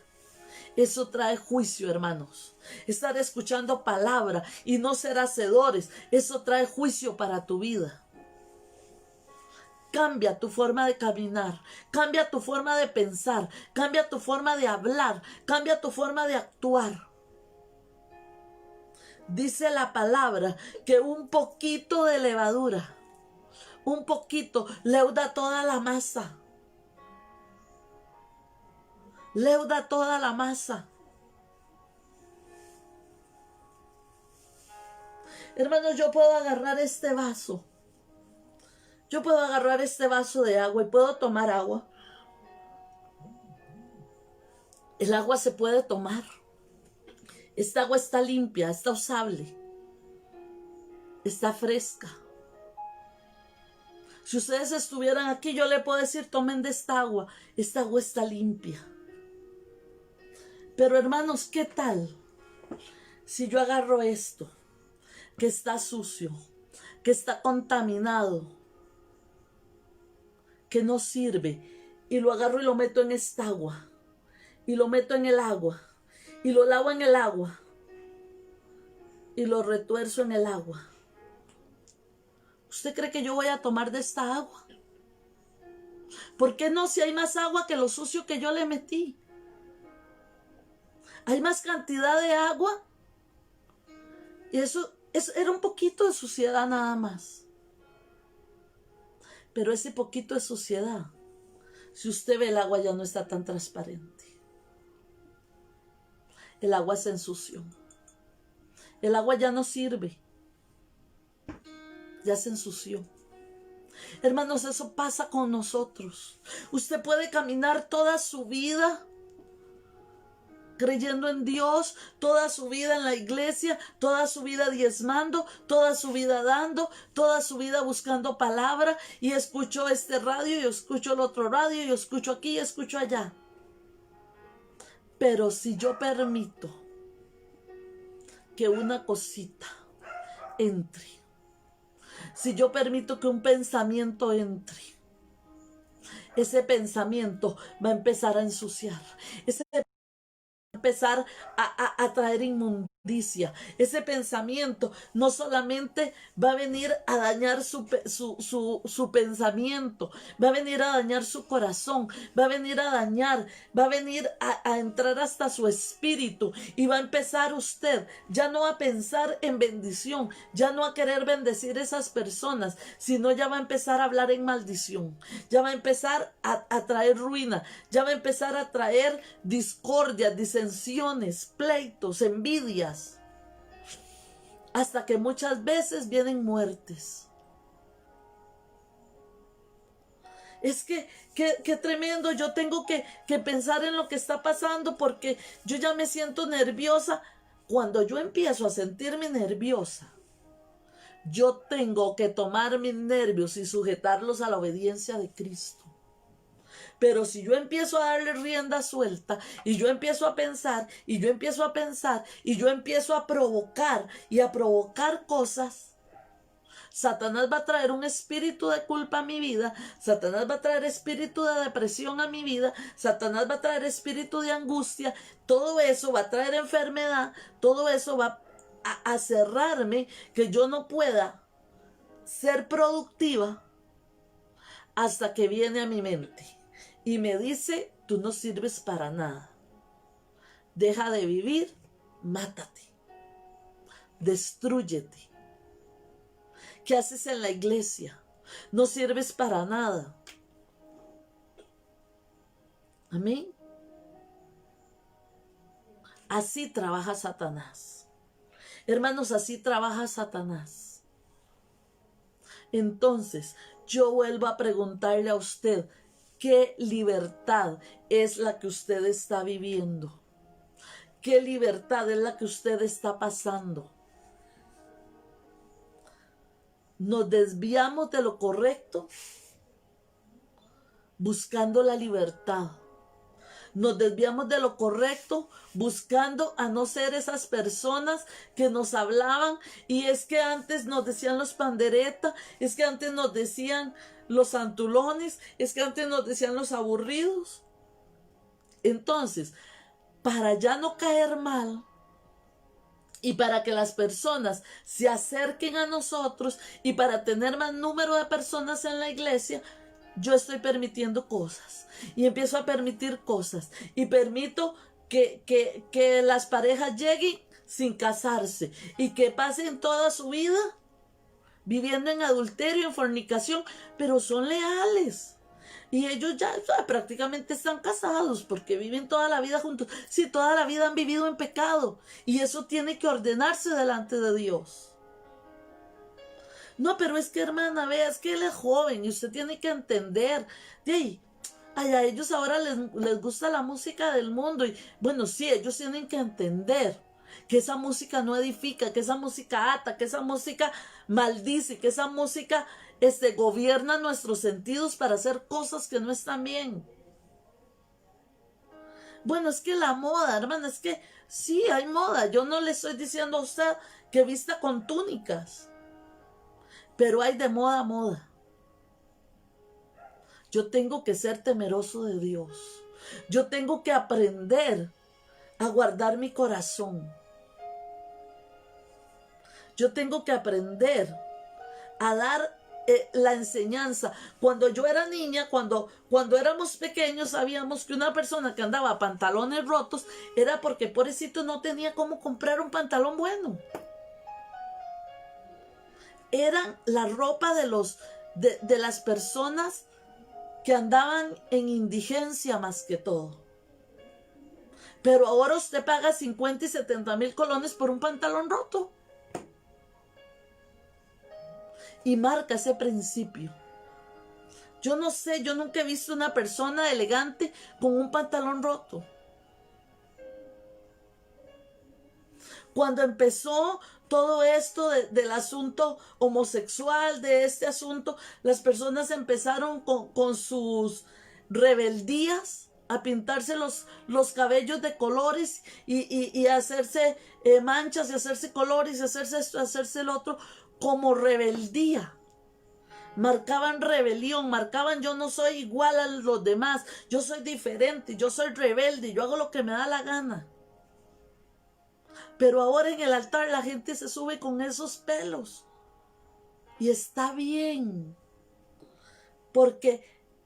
Eso trae juicio, hermanos. Estar escuchando palabra y no ser hacedores, eso trae juicio para tu vida. Cambia tu forma de caminar, cambia tu forma de pensar, cambia tu forma de hablar, cambia tu forma de actuar. Dice la palabra que un poquito de levadura, un poquito, leuda toda la masa. Leuda toda la masa. Hermanos, yo puedo agarrar este vaso. Yo puedo agarrar este vaso de agua y puedo tomar agua. El agua se puede tomar. Esta agua está limpia, está usable. Está fresca. Si ustedes estuvieran aquí, yo le puedo decir, tomen de esta agua. Esta agua está limpia. Pero hermanos, ¿qué tal si yo agarro esto, que está sucio, que está contaminado, que no sirve, y lo agarro y lo meto en esta agua, y lo meto en el agua, y lo lavo en el agua, y lo retuerzo en el agua? ¿Usted cree que yo voy a tomar de esta agua? ¿Por qué no, si hay más agua que lo sucio que yo le metí? Hay más cantidad de agua. Y eso era un poquito de suciedad nada más. Pero ese poquito de suciedad, si usted ve el agua ya no está tan transparente. el agua se ensució. El agua ya no sirve. Ya se ensució. Hermanos, eso pasa con nosotros. Usted puede caminar toda su vida creyendo en Dios, toda su vida en la iglesia, toda su vida diezmando, toda su vida dando, toda su vida buscando palabra, y escucho este radio, y escucho el otro radio, y escucho aquí, y escucho allá. Pero si yo permito que una cosita entre, si yo permito que un pensamiento entre, ese pensamiento va a empezar a ensuciar, ese empezar a traer inmundicia. Ese pensamiento no solamente va a venir a dañar su pensamiento, va a venir a dañar su corazón, va a venir a dañar, va a venir a entrar hasta su espíritu, y va a empezar usted ya no a pensar en bendición, ya no a querer bendecir a esas personas, sino ya va a empezar a hablar en maldición, ya va a empezar a traer ruina, ya va a empezar a traer discordia, disensiones, pleitos, envidias, hasta que muchas veces vienen muertes. Es que, qué tremendo, yo tengo que pensar en lo que está pasando porque yo ya me siento nerviosa. Cuando yo empiezo a sentirme nerviosa, yo tengo que tomar mis nervios y sujetarlos a la obediencia de Cristo. Pero si yo empiezo a darle rienda suelta, y yo empiezo a pensar, y yo empiezo a pensar, y yo empiezo a provocar y a provocar cosas, Satanás va a traer un espíritu de culpa a mi vida, Satanás va a traer espíritu de depresión a mi vida, Satanás va a traer espíritu de angustia, todo eso va a traer enfermedad, todo eso va a cerrarme, que yo no pueda ser productiva hasta que viene a mi mente y me dice: tú no sirves para nada, deja de vivir, mátate, destrúyete. ¿Qué haces en la iglesia? No sirves para nada. Amén. Así trabaja Satanás. Hermanos, así trabaja Satanás. Entonces, yo vuelvo a preguntarle a usted: ¿qué libertad es la que usted está viviendo? ¿Qué libertad es la que usted está pasando? Nos desviamos de lo correcto buscando la libertad. Nos desviamos de lo correcto buscando a no ser esas personas que nos hablaban. Y es que antes nos decían los panderetas, es que antes nos decían los santulones, es que antes nos decían los aburridos. Entonces, para ya no caer mal, y para que las personas se acerquen a nosotros, y para tener más número de personas en la iglesia, yo estoy permitiendo cosas, y empiezo a permitir cosas, y permito que las parejas lleguen sin casarse, y que pasen toda su vida viviendo en adulterio, en fornicación, pero son leales. Y ellos ya prácticamente están casados porque viven toda la vida juntos. Sí, toda la vida han vivido en pecado. Y eso tiene que ordenarse delante de Dios. No, pero es que, hermana, vea, es que él es joven y usted tiene que entender. De ahí, a ellos ahora les gusta la música del mundo. Y bueno, sí, ellos tienen que entender que esa música no edifica, que esa música ata, que esa música maldice, que esa música gobierna nuestros sentidos para hacer cosas que no están bien. Bueno, es que la moda, hermana, es que sí, hay moda. Yo no le estoy diciendo a usted que vista con túnicas, pero hay de moda a moda. Yo tengo que ser temeroso de Dios. Yo tengo que aprender a guardar mi corazón. Yo tengo que aprender a dar la enseñanza. Cuando yo era niña, cuando éramos pequeños, sabíamos que una persona que andaba pantalones rotos era porque pobrecito no tenía cómo comprar un pantalón bueno. Eran la ropa de las personas que andaban en indigencia más que todo. Pero ahora usted paga 50 y 70 mil colones por un pantalón roto. Y marca ese principio. Yo no sé, yo nunca he visto una persona elegante con un pantalón roto. Cuando empezó todo esto del asunto homosexual, de este asunto, las personas empezaron con sus rebeldías a pintarse los cabellos de colores y hacerse manchas y hacerse colores y hacerse esto, hacerse el otro, como rebeldía. Marcaban rebelión, marcaban yo no soy igual a los demás, yo soy diferente, yo soy rebelde, yo hago lo que me da la gana. Pero ahora en el altar la gente se sube con esos pelos. Y está bien. Porque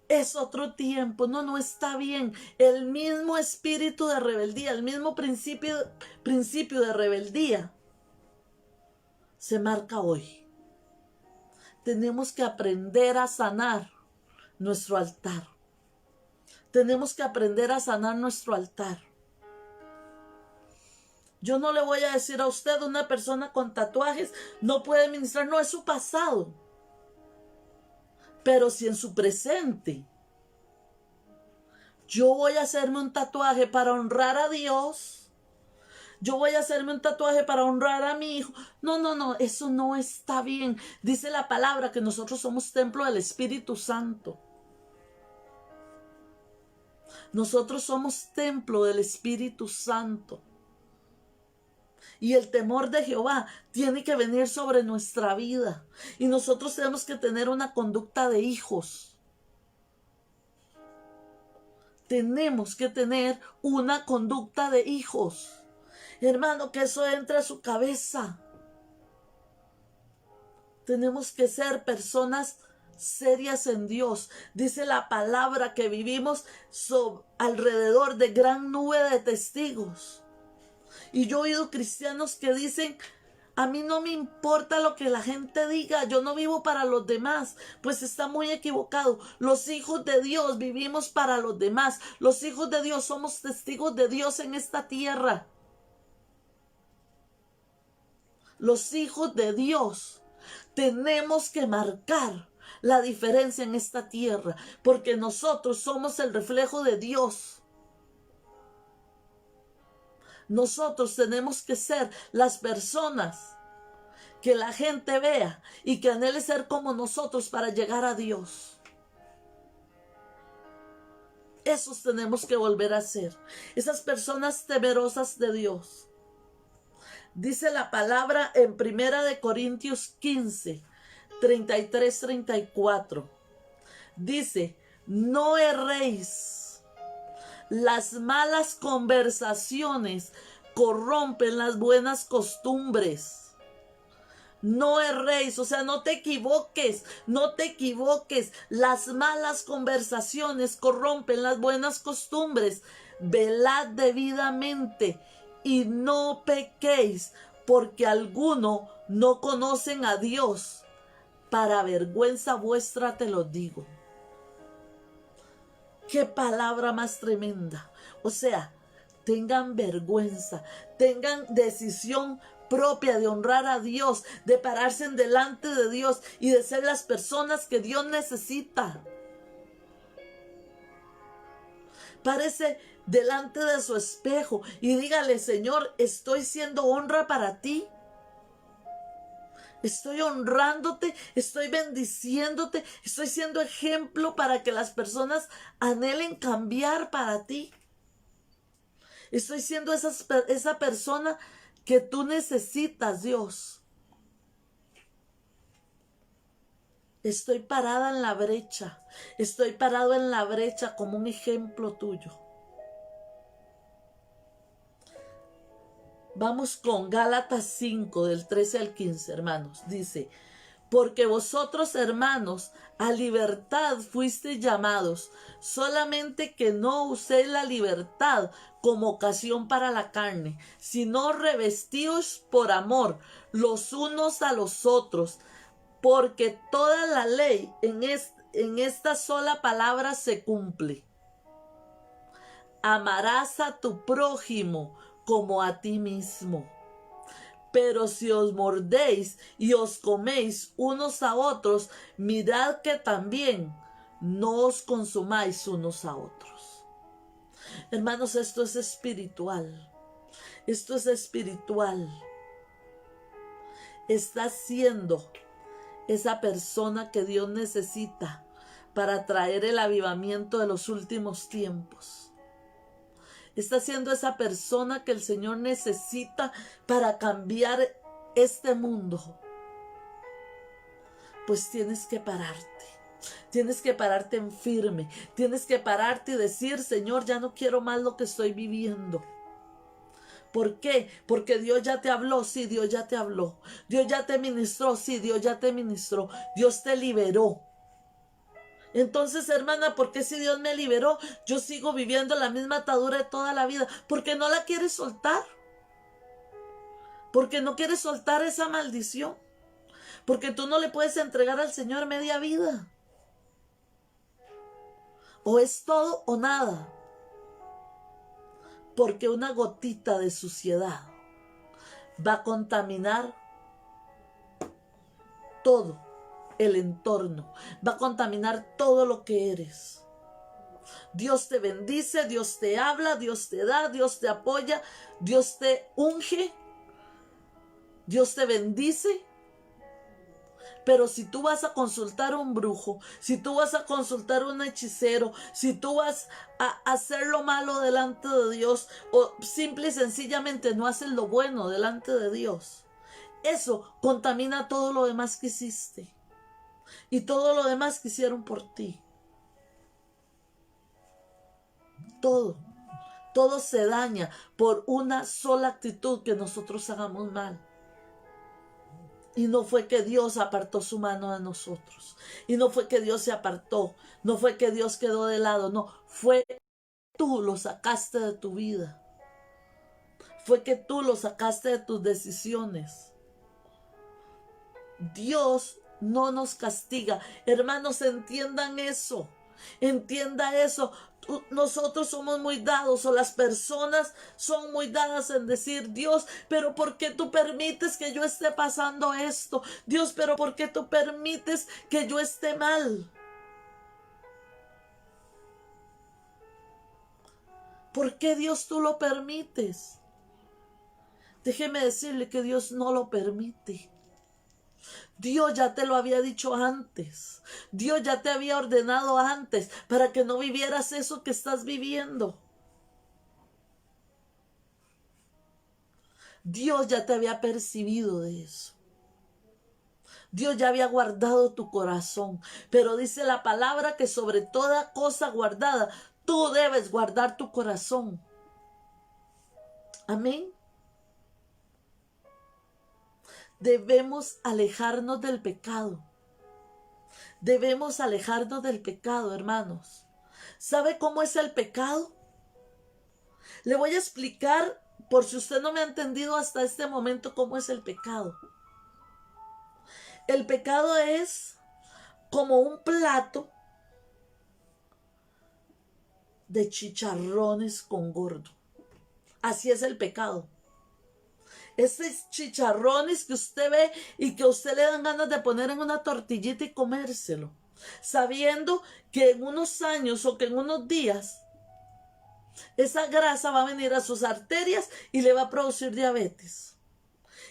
es otro tiempo. No, no está bien. El mismo espíritu de rebeldía, el mismo principio de rebeldía se marca hoy. Tenemos que aprender a sanar nuestro altar. Tenemos que aprender a sanar nuestro altar. Yo no le voy a decir a usted, una persona con tatuajes no puede ministrar, no es su pasado. Pero si en su presente yo voy a hacerme un tatuaje para honrar a Dios, yo voy a hacerme un tatuaje para honrar a mi hijo. No, no, no, eso no está bien. Dice la palabra que nosotros somos templo del Espíritu Santo. Nosotros somos templo del Espíritu Santo. Y el temor de Jehová tiene que venir sobre nuestra vida. Y nosotros tenemos que tener una conducta de hijos. Tenemos que tener una conducta de hijos. Hermano, que eso entre a su cabeza. Tenemos que ser personas serias en Dios. Dice la palabra que vivimos alrededor de gran nube de testigos. Y yo he oído cristianos que dicen, a mí no me importa lo que la gente diga, yo no vivo para los demás. Pues está muy equivocado. Los hijos de Dios vivimos para los demás. Los hijos de Dios somos testigos de Dios en esta tierra. Los hijos de Dios tenemos que marcar la diferencia en esta tierra, porque nosotros somos el reflejo de Dios. Nosotros tenemos que ser las personas que la gente vea y que anhele ser como nosotros para llegar a Dios. Esos tenemos que volver a ser. Esas personas temerosas de Dios. Dice la palabra en 1 Corintios 15, 33-34. Dice, no erréis. Las malas conversaciones corrompen las buenas costumbres. No erréis, o sea, no te equivoques, no te equivoques. Las malas conversaciones corrompen las buenas costumbres. Velad debidamente y no pequéis, porque algunos no conocen a Dios. Para vergüenza vuestra te lo digo. ¡Qué palabra más tremenda! O sea, tengan vergüenza, tengan decisión propia de honrar a Dios, de pararse en delante de Dios y de ser las personas que Dios necesita. Párese delante de su espejo y dígale, Señor, estoy siendo honra para ti. Estoy honrándote, estoy bendiciéndote, estoy siendo ejemplo para que las personas anhelen cambiar para ti. Estoy siendo esa persona que tú necesitas, Dios. Estoy parada en la brecha, estoy parado en la brecha como un ejemplo tuyo. Vamos con Gálatas 5, del 13 al 15, hermanos. Dice, porque vosotros, hermanos, a libertad fuisteis llamados, solamente que no uséis la libertad como ocasión para la carne, sino revestíos por amor los unos a los otros, porque toda la ley en esta sola palabra se cumple. amarás a tu prójimo como a ti mismo. Pero si os mordéis y os coméis unos a otros, mirad que también no os consumáis unos a otros. Hermanos, esto es espiritual. Esto es espiritual. Estás siendo esa persona que Dios necesita para traer el avivamiento de los últimos tiempos. Está siendo esa persona que el Señor necesita para cambiar este mundo. Pues tienes que pararte. Tienes que pararte en firme. Tienes que pararte y decir, Señor, ya no quiero más lo que estoy viviendo. ¿Por qué? Porque Dios ya te habló, sí, Dios ya te habló. Dios ya te ministró, sí, Dios ya te ministró. Dios te liberó. Entonces, hermana, ¿por qué si Dios me liberó, yo sigo viviendo la misma atadura de toda la vida? Porque no la quieres soltar. Porque no quieres soltar esa maldición. Porque tú no le puedes entregar al Señor media vida. O es todo o nada. Porque una gotita de suciedad va a contaminar todo el entorno, va a contaminar todo lo que eres. Dios te bendice, Dios te habla, Dios te da, Dios te apoya, Dios te unge, Dios te bendice. Pero si tú vas a consultar a un brujo, si tú vas a consultar a un hechicero, si tú vas a hacer lo malo delante de Dios, o simple y sencillamente no haces lo bueno delante de Dios, eso contamina todo lo demás que hiciste y todo lo demás que hicieron por ti. Todo se daña por una sola actitud que nosotros hagamos mal. Y no fue que Dios apartó su mano de nosotros. Y no fue que Dios se apartó. No fue que Dios quedó de lado. No, fue que tú lo sacaste de tu vida. Fue que tú lo sacaste de tus decisiones. Dios no nos castiga. Hermanos, entiendan eso. Entienda eso. Nosotros somos muy dados, o las personas son muy dadas en decir, Dios, pero ¿por qué tú permites que yo esté pasando esto? Dios, pero ¿por qué tú permites que yo esté mal? ¿Por qué Dios tú lo permites? Déjeme decirle que Dios no lo permite. Dios ya te lo había dicho antes. Dios ya te había ordenado antes para que no vivieras eso que estás viviendo. Dios ya te había percibido de eso. Dios ya había guardado tu corazón. Pero dice la palabra que sobre toda cosa guardada, tú debes guardar tu corazón. Amén. Debemos alejarnos del pecado. Debemos alejarnos del pecado, hermanos. ¿Sabe cómo es el pecado? Le voy a explicar, por si usted no me ha entendido hasta este momento, cómo es el pecado. El pecado es como un plato de chicharrones con gordo. Así es el pecado. Esos chicharrones que usted ve y que a usted le dan ganas de poner en una tortillita y comérselo, sabiendo que en unos años o que en unos días esa grasa va a venir a sus arterias y le va a producir diabetes,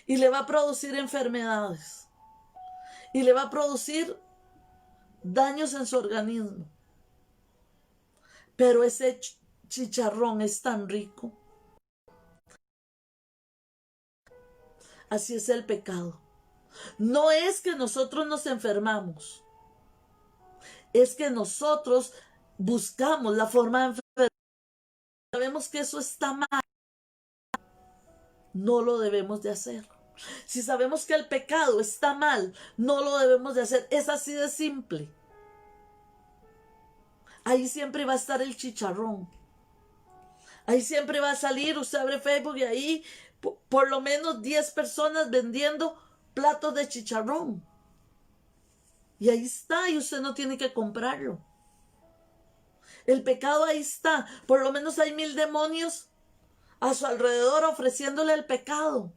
y le va a producir enfermedades, y le va a producir daños en su organismo. Pero ese chicharrón es tan rico. Así es el pecado. No es que nosotros nos enfermamos, es que nosotros buscamos la forma de enfermar. Sabemos que eso está mal, no lo debemos de hacer. Si sabemos que el pecado está mal, no lo debemos de hacer. Es así de simple. Ahí siempre va a estar el chicharrón. Ahí siempre va a salir, usted abre Facebook y ahí por lo menos 10 personas vendiendo platos de chicharrón. Y ahí está, y usted no tiene que comprarlo. El pecado ahí está. Por lo menos hay 1000 demonios a su alrededor ofreciéndole el pecado.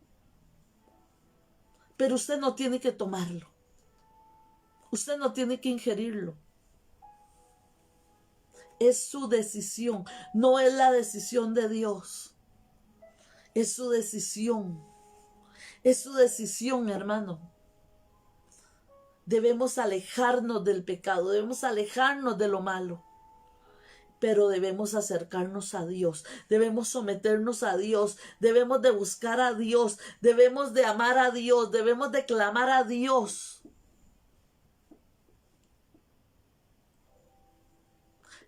Pero usted no tiene que tomarlo. Usted no tiene que ingerirlo. Es su decisión. No es la decisión de Dios. Es su decisión. Es su decisión, hermano. Debemos alejarnos del pecado. Debemos alejarnos de lo malo. Pero debemos acercarnos a Dios, debemos someternos a Dios, debemos de buscar a Dios, debemos de amar a Dios, debemos de clamar a Dios.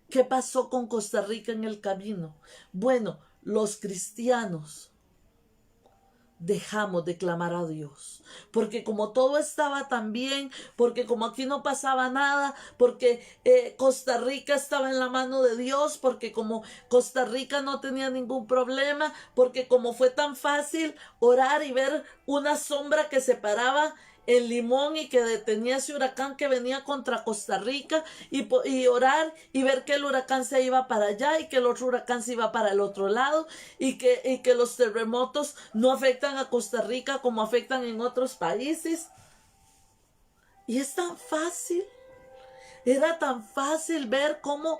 ¿Qué pasó con Costa Rica en el camino? Bueno, los cristianos dejamos de clamar a Dios, porque como todo estaba tan bien, porque como aquí no pasaba nada, porque Costa Rica estaba en la mano de Dios, porque como Costa Rica no tenía ningún problema, porque como fue tan fácil orar y ver una sombra que separaba el Limón y que detenía ese huracán que venía contra Costa Rica y orar y ver que el huracán se iba para allá y que el otro huracán se iba para el otro lado y que los terremotos no afectan a Costa Rica como afectan en otros países. Y es tan fácil, era tan fácil ver cómo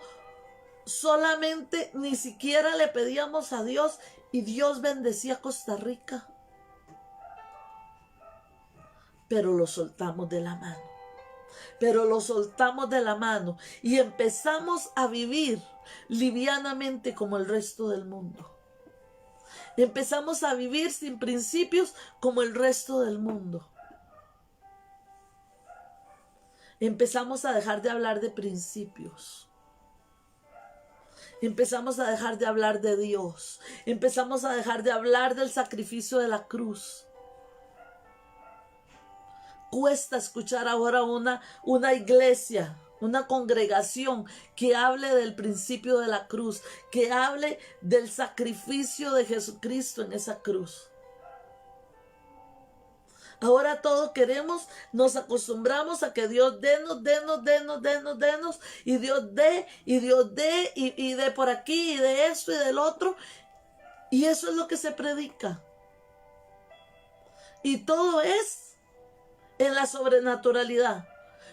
solamente ni siquiera le pedíamos a Dios y Dios bendecía a Costa Rica. Pero lo soltamos de la mano. Pero lo soltamos de la mano y empezamos a vivir livianamente como el resto del mundo. Empezamos a vivir sin principios como el resto del mundo. Empezamos a dejar de hablar de principios. Empezamos a dejar de hablar de Dios. Empezamos a dejar de hablar del sacrificio de la cruz. Cuesta escuchar ahora una iglesia, una congregación que hable del principio de la cruz, que hable del sacrificio de Jesucristo en esa cruz. Ahora todos queremos, nos acostumbramos a que Dios denos, y Dios dé, y de por aquí, y de esto, y del otro. Y eso es lo que se predica. Y todo es en la sobrenaturalidad.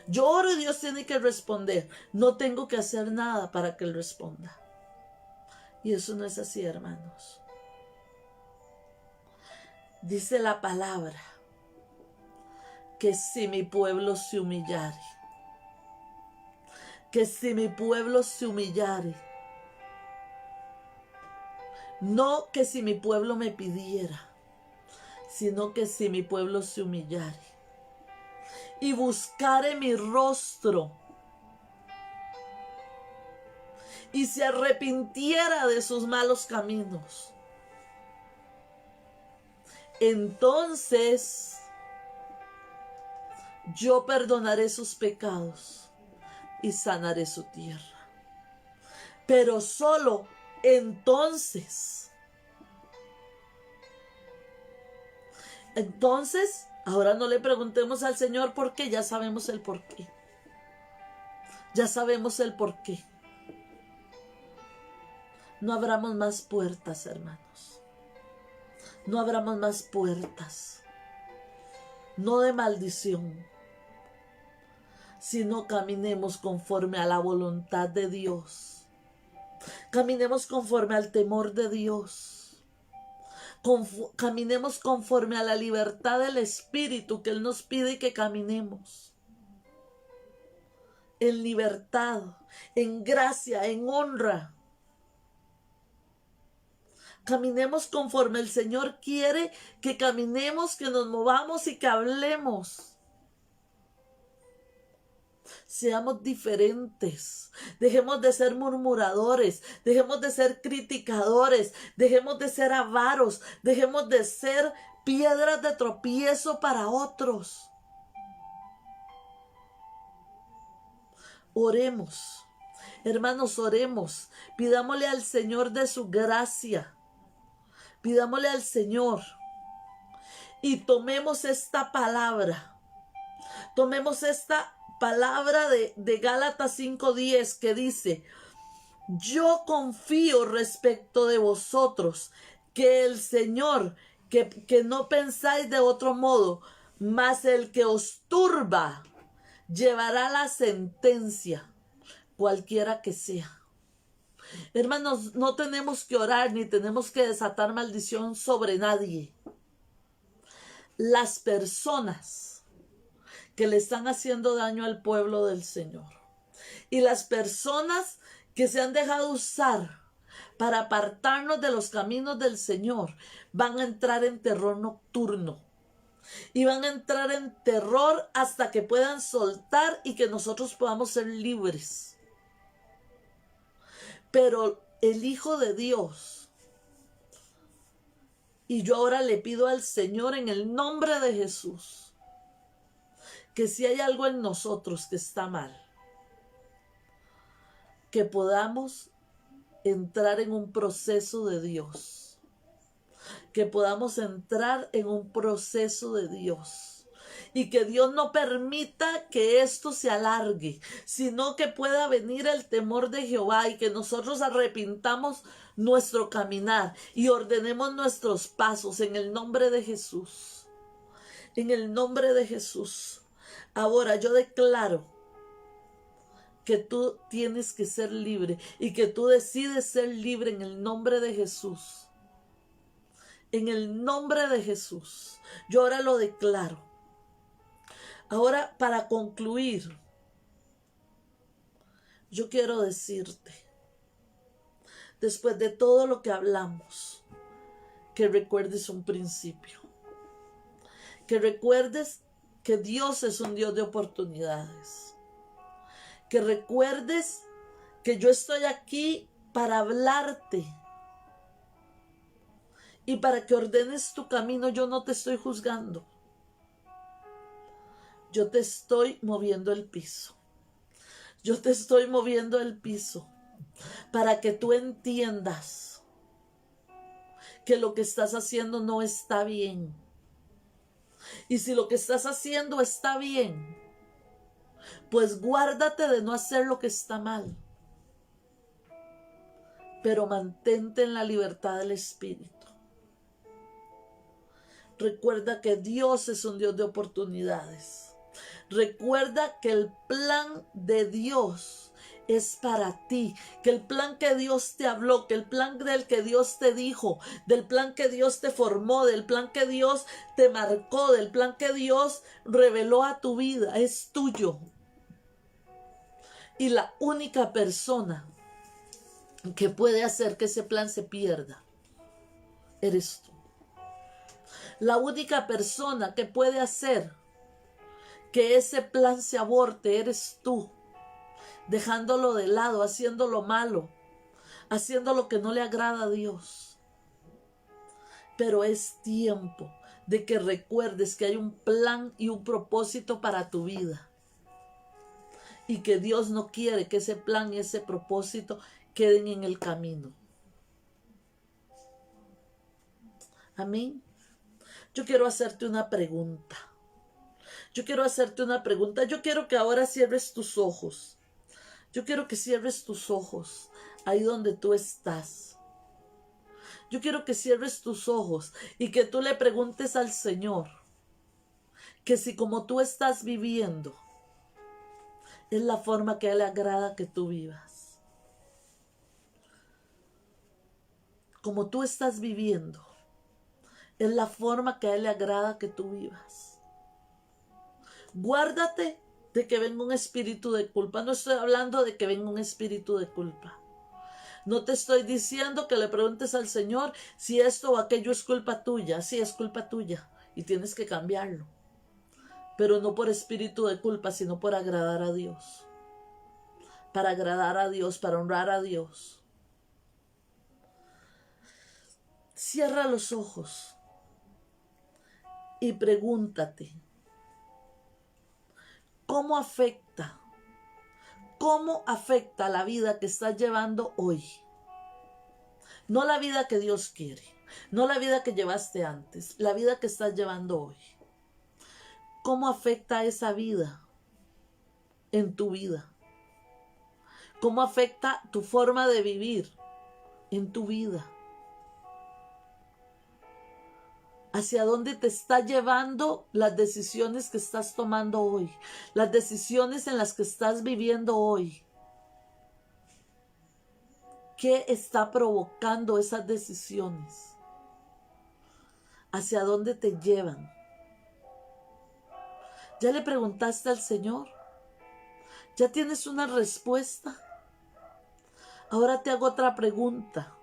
Yo oro y Dios tiene que responder. No tengo que hacer nada para que Él responda. Y eso no es así, hermanos. Dice la palabra que si mi pueblo se humillare, que si mi pueblo se humillare, no que si mi pueblo me pidiera, sino que si mi pueblo se humillare y buscare mi rostro y se arrepintiera de sus malos caminos, entonces yo perdonaré sus pecados y sanaré su tierra. Pero solo entonces. Entonces, ahora no le preguntemos al Señor por qué, ya sabemos el por qué. Ya sabemos el por qué. No abramos más puertas, hermanos. No abramos más puertas. No de maldición, sino caminemos conforme a la voluntad de Dios. Caminemos conforme al temor de Dios. Caminemos conforme a la libertad del Espíritu que Él nos pide que caminemos. En libertad, en gracia, en honra. Caminemos conforme el Señor quiere que caminemos, que nos movamos y que hablemos. Seamos diferentes, dejemos de ser murmuradores, dejemos de ser criticadores, dejemos de ser avaros, dejemos de ser piedras de tropiezo para otros. Oremos, hermanos, oremos, pidámosle al Señor de su gracia, pidámosle al Señor y tomemos esta palabra, tomemos esta palabra de Gálatas 5:10 que dice: Yo confío respecto de vosotros, que el Señor, que no pensáis de otro modo, mas el que os turba llevará la sentencia, cualquiera que sea. Hermanos, no tenemos que orar ni tenemos que desatar maldición sobre nadie. Las personas que le están haciendo daño al pueblo del Señor y las personas que se han dejado usar para apartarnos de los caminos del Señor van a entrar en terror nocturno y van a entrar en terror hasta que puedan soltar y que nosotros podamos ser libres. Pero el Hijo de Dios, y yo ahora le pido al Señor en el nombre de Jesús, que si hay algo en nosotros que está mal, que podamos entrar en un proceso de Dios, que podamos entrar en un proceso de Dios. Y que Dios no permita que esto se alargue, sino que pueda venir el temor de Jehová y que nosotros arrepintamos nuestro caminar y ordenemos nuestros pasos en el nombre de Jesús. En el nombre de Jesús. Ahora yo declaro que tú tienes que ser libre y que tú decides ser libre en el nombre de Jesús. En el nombre de Jesús. Yo ahora lo declaro. Ahora, para concluir, yo quiero decirte, después de todo lo que hablamos, que recuerdes un principio. Que recuerdes que Dios es un Dios de oportunidades. Que recuerdes que yo estoy aquí para hablarte y para que ordenes tu camino. Yo no te estoy juzgando. Yo te estoy moviendo el piso. Yo te estoy moviendo el piso para que tú entiendas que lo que estás haciendo no está bien. Y si lo que estás haciendo está bien, pues guárdate de no hacer lo que está mal. Pero mantente en la libertad del Espíritu. Recuerda que Dios es un Dios de oportunidades. Recuerda que el plan de Dios es para ti, que el plan que Dios te habló, que el plan del que Dios te dijo, del plan que Dios te formó, del plan que Dios te marcó, del plan que Dios reveló a tu vida, es tuyo. Y la única persona que puede hacer que ese plan se pierda eres tú. La única persona que puede hacer que ese plan se aborte eres tú, dejándolo de lado, haciendo lo malo, haciendo lo que no le agrada a Dios. Pero es tiempo de que recuerdes que hay un plan y un propósito para tu vida y que Dios no quiere que ese plan y ese propósito queden en el camino. Amén. Yo quiero hacerte una pregunta. Yo quiero que ahora cierres tus ojos. Yo quiero que cierres tus ojos ahí donde tú estás. Yo quiero que cierres tus ojos y que tú le preguntes al Señor que si como tú estás viviendo es la forma que a Él le agrada que tú vivas. Como tú estás viviendo es la forma que a Él le agrada que tú vivas. Guárdate de que venga un espíritu de culpa. No estoy hablando de que venga un espíritu de culpa. No te estoy diciendo que le preguntes al Señor si esto o aquello es culpa tuya. Sí, es culpa tuya y tienes que cambiarlo. Pero no por espíritu de culpa, sino por agradar a Dios. Para agradar a Dios, para honrar a Dios. Cierra los ojos y pregúntate, ¿cómo afecta la vida que estás llevando hoy? No la vida que Dios quiere, no la vida que llevaste antes, la vida que estás llevando hoy. ¿Cómo afecta esa vida en tu vida? ¿Cómo afecta tu forma de vivir en tu vida? ¿Hacia dónde te está llevando las decisiones que estás tomando hoy? Las decisiones en las que estás viviendo hoy. ¿Qué está provocando esas decisiones? ¿Hacia dónde te llevan? ¿Ya le preguntaste al Señor? ¿Ya tienes una respuesta? Ahora te hago otra pregunta.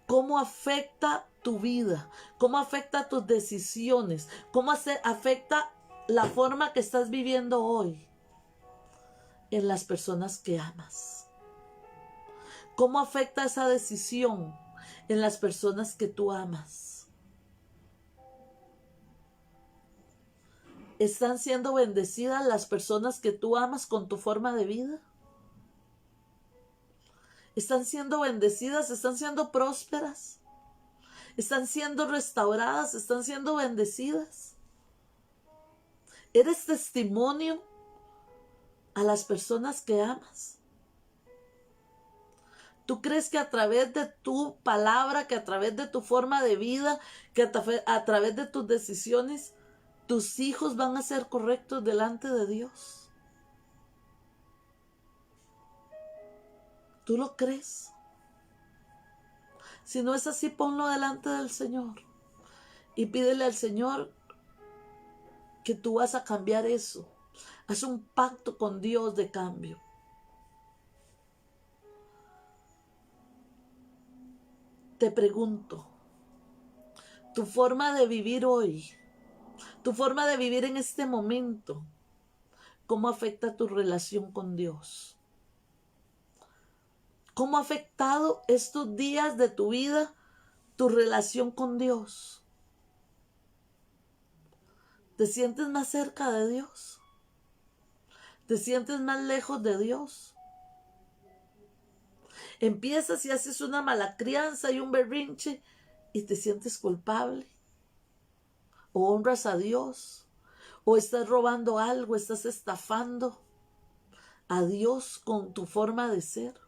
¿Cómo afecta tu vida? ¿Cómo afecta tus decisiones? ¿Cómo afecta la forma que estás viviendo hoy en las personas que amas? ¿Cómo afecta esa decisión en las personas que tú amas? ¿Están siendo bendecidas las personas que tú amas con tu forma de vida? ¿Están siendo bendecidas? ¿Están siendo prósperas? ¿Están siendo restauradas? ¿Están siendo bendecidas? ¿Eres testimonio a las personas que amas? ¿Tú crees que a través de tu palabra, que a través de tu forma de vida, que a través de tus decisiones, tus hijos van a ser correctos delante de Dios? ¿Tú lo crees? Si no es así, ponlo delante del Señor y pídele al Señor que tú vas a cambiar eso. Haz un pacto con Dios de cambio. Te pregunto, tu forma de vivir hoy, tu forma de vivir en este momento, ¿cómo afecta tu relación con Dios? ¿Cómo ha afectado estos días de tu vida tu relación con Dios? ¿Te sientes más cerca de Dios? ¿Te sientes más lejos de Dios? Empiezas y haces una mala crianza y un berrinche y te sientes culpable. O honras a Dios, o estás robando algo, estás estafando a Dios con tu forma de ser,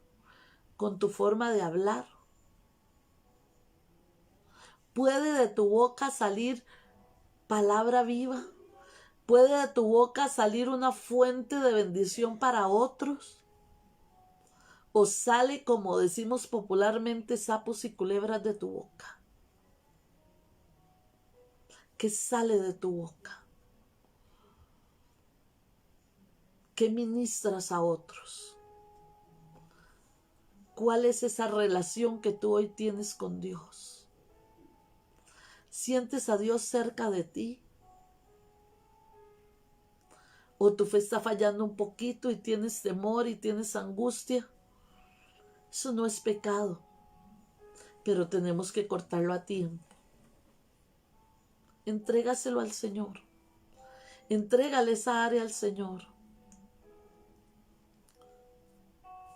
con tu forma de hablar. ¿Puede de tu boca salir palabra viva? ¿Puede de tu boca salir una fuente de bendición para otros? ¿O sale, como decimos popularmente, sapos y culebras de tu boca? ¿Qué sale de tu boca? ¿Qué ministras a otros? ¿Cuál es esa relación que tú hoy tienes con Dios? ¿Sientes a Dios cerca de ti? ¿O tu fe está fallando un poquito y tienes temor y tienes angustia? Eso no es pecado, pero tenemos que cortarlo a tiempo. Entrégaselo al Señor. Entrégale esa área al Señor.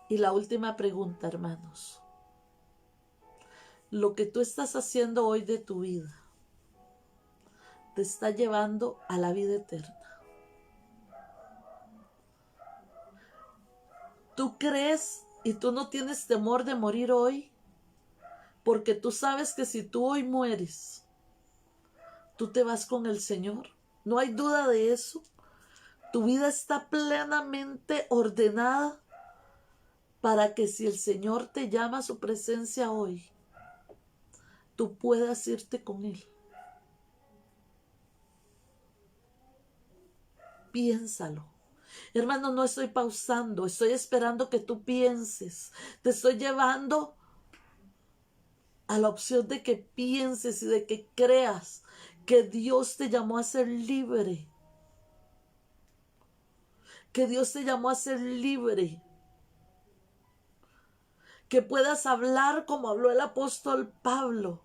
Y la última pregunta, hermanos. Lo que tú estás haciendo hoy de tu vida te está llevando a la vida eterna. ¿Tú crees y tú no tienes temor de morir hoy? Porque tú sabes que si tú hoy mueres, tú te vas con el Señor. No hay duda de eso. Tu vida está plenamente ordenada para que si el Señor te llama a su presencia hoy, tú puedas irte con Él. Piénsalo. Hermano, no estoy pausando, estoy esperando que tú pienses. Te estoy llevando a la opción de que pienses y de que creas que Dios te llamó a ser libre. Que Dios te llamó a ser libre. Que puedas hablar como habló el apóstol Pablo.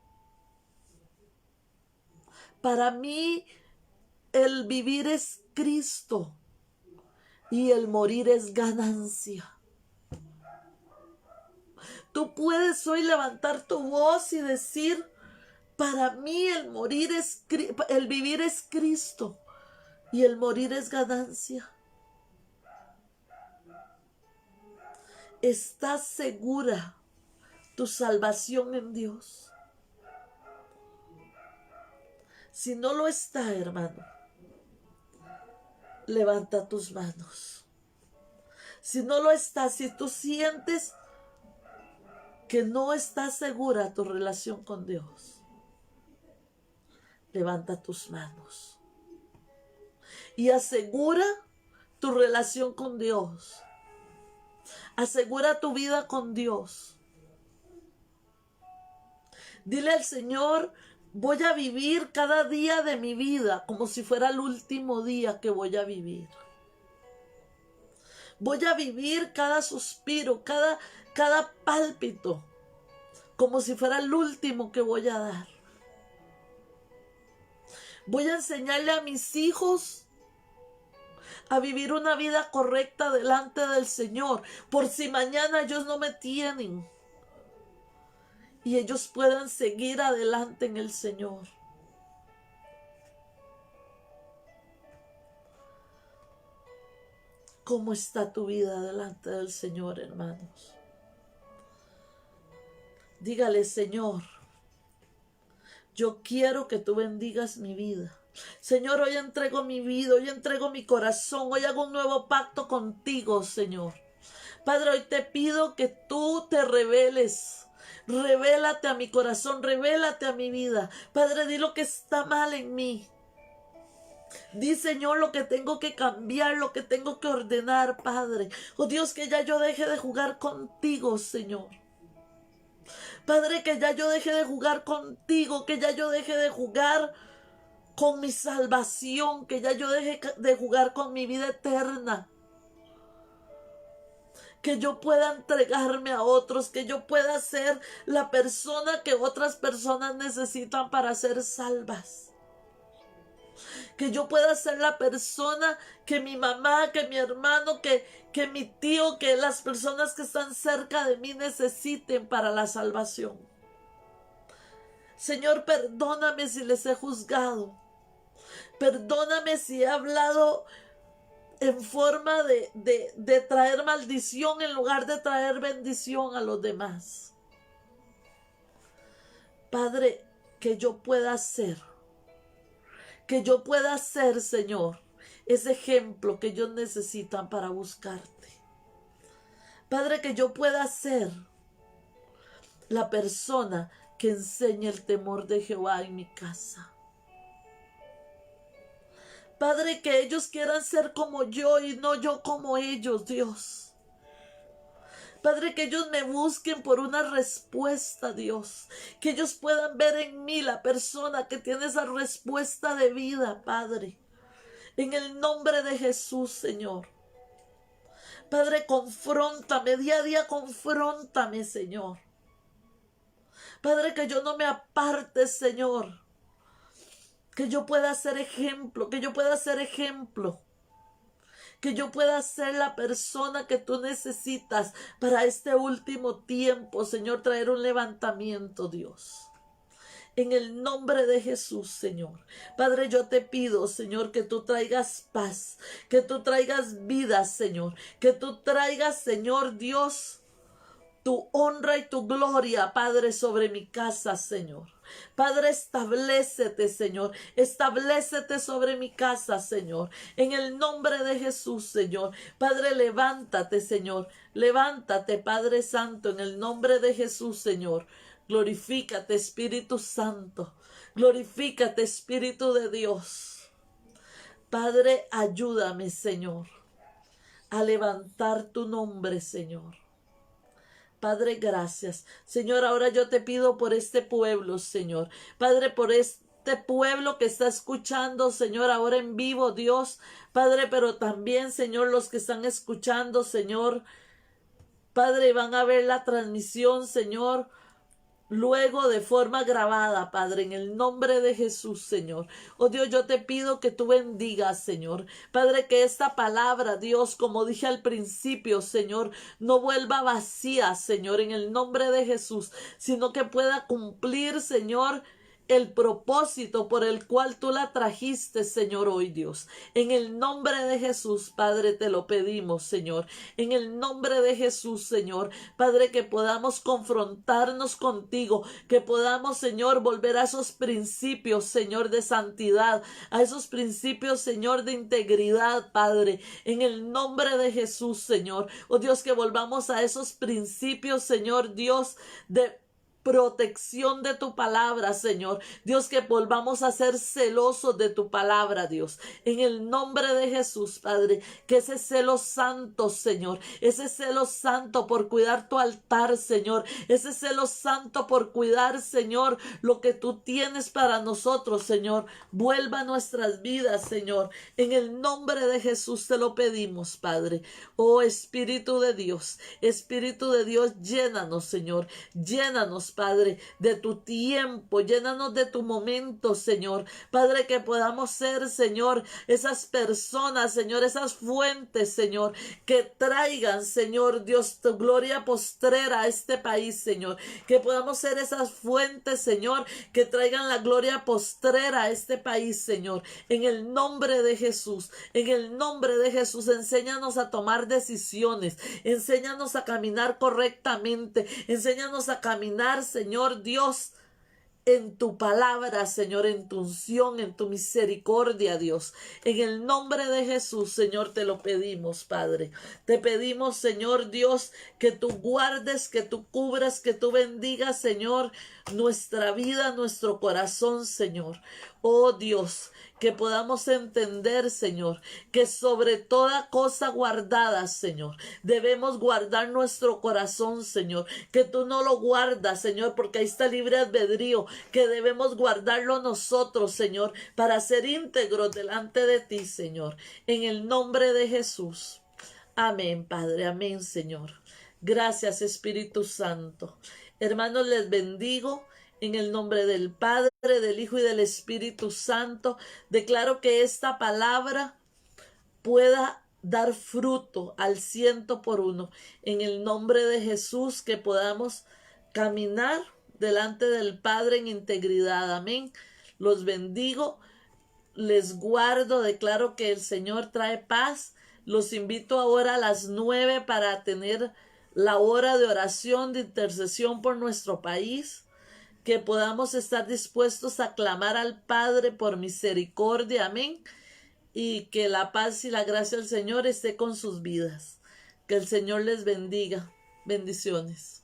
Para mí, el vivir es Cristo y el morir es ganancia. Tú puedes hoy levantar tu voz y decir: para mí el vivir es Cristo y el morir es ganancia. ¿Está segura tu salvación en Dios? Si no lo está, hermano, levanta tus manos. Si no lo está, si tú sientes que no está segura tu relación con Dios, levanta tus manos y asegura tu relación con Dios. Asegura tu vida con Dios. Dile al Señor: voy a vivir cada día de mi vida como si fuera el último día que voy a vivir. Voy a vivir cada suspiro, cada pálpito, como si fuera el último que voy a dar. Voy a enseñarle a mis hijos a vivir una vida correcta delante del Señor, por si mañana ellos no me tienen y ellos puedan seguir adelante en el Señor. ¿Cómo está tu vida delante del Señor, hermanos? Dígale: Señor, yo quiero que tú bendigas mi vida. Señor, hoy entrego mi vida, hoy entrego mi corazón, hoy hago un nuevo pacto contigo, Señor. Padre, hoy te pido que tú te reveles. Revélate a mi corazón, revélate a mi vida. Padre, di lo que está mal en mí. Di, Señor, lo que tengo que cambiar, lo que tengo que ordenar, Padre. Oh Dios, que ya yo deje de jugar contigo, Señor. Padre, que ya yo deje de jugar contigo, que ya yo deje de jugar con mi salvación, que ya yo deje de jugar con mi vida eterna. Que yo pueda entregarme a otros, que yo pueda ser la persona que otras personas necesitan para ser salvas. Que yo pueda ser la persona que mi mamá, que mi hermano, que mi tío, que las personas que están cerca de mí necesiten para la salvación. Señor, perdóname si les he juzgado. Perdóname si he hablado en forma de traer maldición en lugar de traer bendición a los demás. Padre, que yo pueda ser, Señor, ese ejemplo que ellos necesitan para buscarte. Padre, que yo pueda ser la persona que enseñe el temor de Jehová en mi casa. Padre, que ellos quieran ser como yo y no yo como ellos, Dios. Padre, que ellos me busquen por una respuesta, Dios. Que ellos puedan ver en mí la persona que tiene esa respuesta de vida, Padre. En el nombre de Jesús, Señor. Padre, confróntame, día a día confróntame, Señor. Padre, que yo no me aparte, Señor. Que yo pueda ser ejemplo, que yo pueda ser ejemplo. Que yo pueda ser la persona que tú necesitas para este último tiempo, Señor, traer un levantamiento, Dios. En el nombre de Jesús, Señor. Padre, yo te pido, Señor, que tú traigas paz, que tú traigas vida, Señor. Que tú traigas, Señor Dios, tu honra y tu gloria, Padre, sobre mi casa, Señor. Padre, establécete, Señor. Establécete sobre mi casa, Señor. En el nombre de Jesús, Señor. Padre, levántate, Señor. Levántate, Padre Santo, en el nombre de Jesús, Señor. Glorifícate, Espíritu Santo. Glorifícate, Espíritu de Dios. Padre, ayúdame, Señor, a levantar tu nombre, Señor. Padre, gracias. Señor, ahora yo te pido por este pueblo, Señor. Padre, por este pueblo que está escuchando, Señor, ahora en vivo, Dios. Padre, pero también, Señor, los que están escuchando, Señor. Padre, van a ver la transmisión, Señor, luego de forma grabada, Padre, en el nombre de Jesús, Señor. Oh Dios, yo te pido que tú bendigas, Señor. Padre, que esta palabra, Dios, como dije al principio, Señor, no vuelva vacía, Señor, en el nombre de Jesús, sino que pueda cumplir, Señor, el propósito por el cual tú la trajiste, Señor, hoy, Dios. En el nombre de Jesús, Padre, te lo pedimos, Señor. En el nombre de Jesús, Señor, Padre, que podamos confrontarnos contigo, que podamos, Señor, volver a esos principios, Señor, de santidad, a esos principios, Señor, de integridad, Padre, en el nombre de Jesús, Señor. Oh Dios, que volvamos a esos principios, Señor Dios, de protección de tu palabra, Señor. Dios, que volvamos a ser celosos de tu palabra, Dios. En el nombre de Jesús, Padre, que ese celo santo, Señor, ese celo santo por cuidar tu altar, Señor, ese celo santo por cuidar, Señor, lo que tú tienes para nosotros, Señor, vuelva a nuestras vidas, Señor. En el nombre de Jesús te lo pedimos, Padre. Oh Espíritu de Dios, llénanos, Señor, llénanos, Padre, de tu tiempo, llénanos de tu momento, Señor. Padre, que podamos ser, Señor, esas personas, Señor, esas fuentes, Señor, que traigan, Señor Dios, tu gloria postrera a este país, Señor. Que podamos ser esas fuentes, Señor, que traigan la gloria postrera a este país, Señor. En el nombre de Jesús, en el nombre de Jesús, enséñanos a tomar decisiones, enséñanos a caminar correctamente, enséñanos a caminar, Señor Dios, en tu palabra, Señor, en tu unción, en tu misericordia, Dios. En el nombre de Jesús, Señor, te lo pedimos, Padre. Te pedimos, Señor Dios, que tú guardes, que tú cubras, que tú bendigas, Señor, nuestra vida, nuestro corazón, Señor. Oh Dios, que podamos entender, Señor, que sobre toda cosa guardada, Señor, debemos guardar nuestro corazón, Señor, que tú no lo guardas, Señor, porque ahí está libre albedrío, que debemos guardarlo nosotros, Señor, para ser íntegros delante de ti, Señor, en el nombre de Jesús. Amén, Padre, amén, Señor. Gracias, Espíritu Santo. Hermanos, les bendigo. En el nombre del Padre, del Hijo y del Espíritu Santo, declaro que esta palabra pueda dar fruto al 100%. En el nombre de Jesús, que podamos caminar delante del Padre en integridad. Amén. Los bendigo, les guardo, declaro que el Señor trae paz. Los invito ahora a las 9 para tener la hora de oración, de intercesión por nuestro país. Que podamos estar dispuestos a clamar al Padre por misericordia, amén, y que la paz y la gracia del Señor esté con sus vidas. Que el Señor les bendiga. Bendiciones.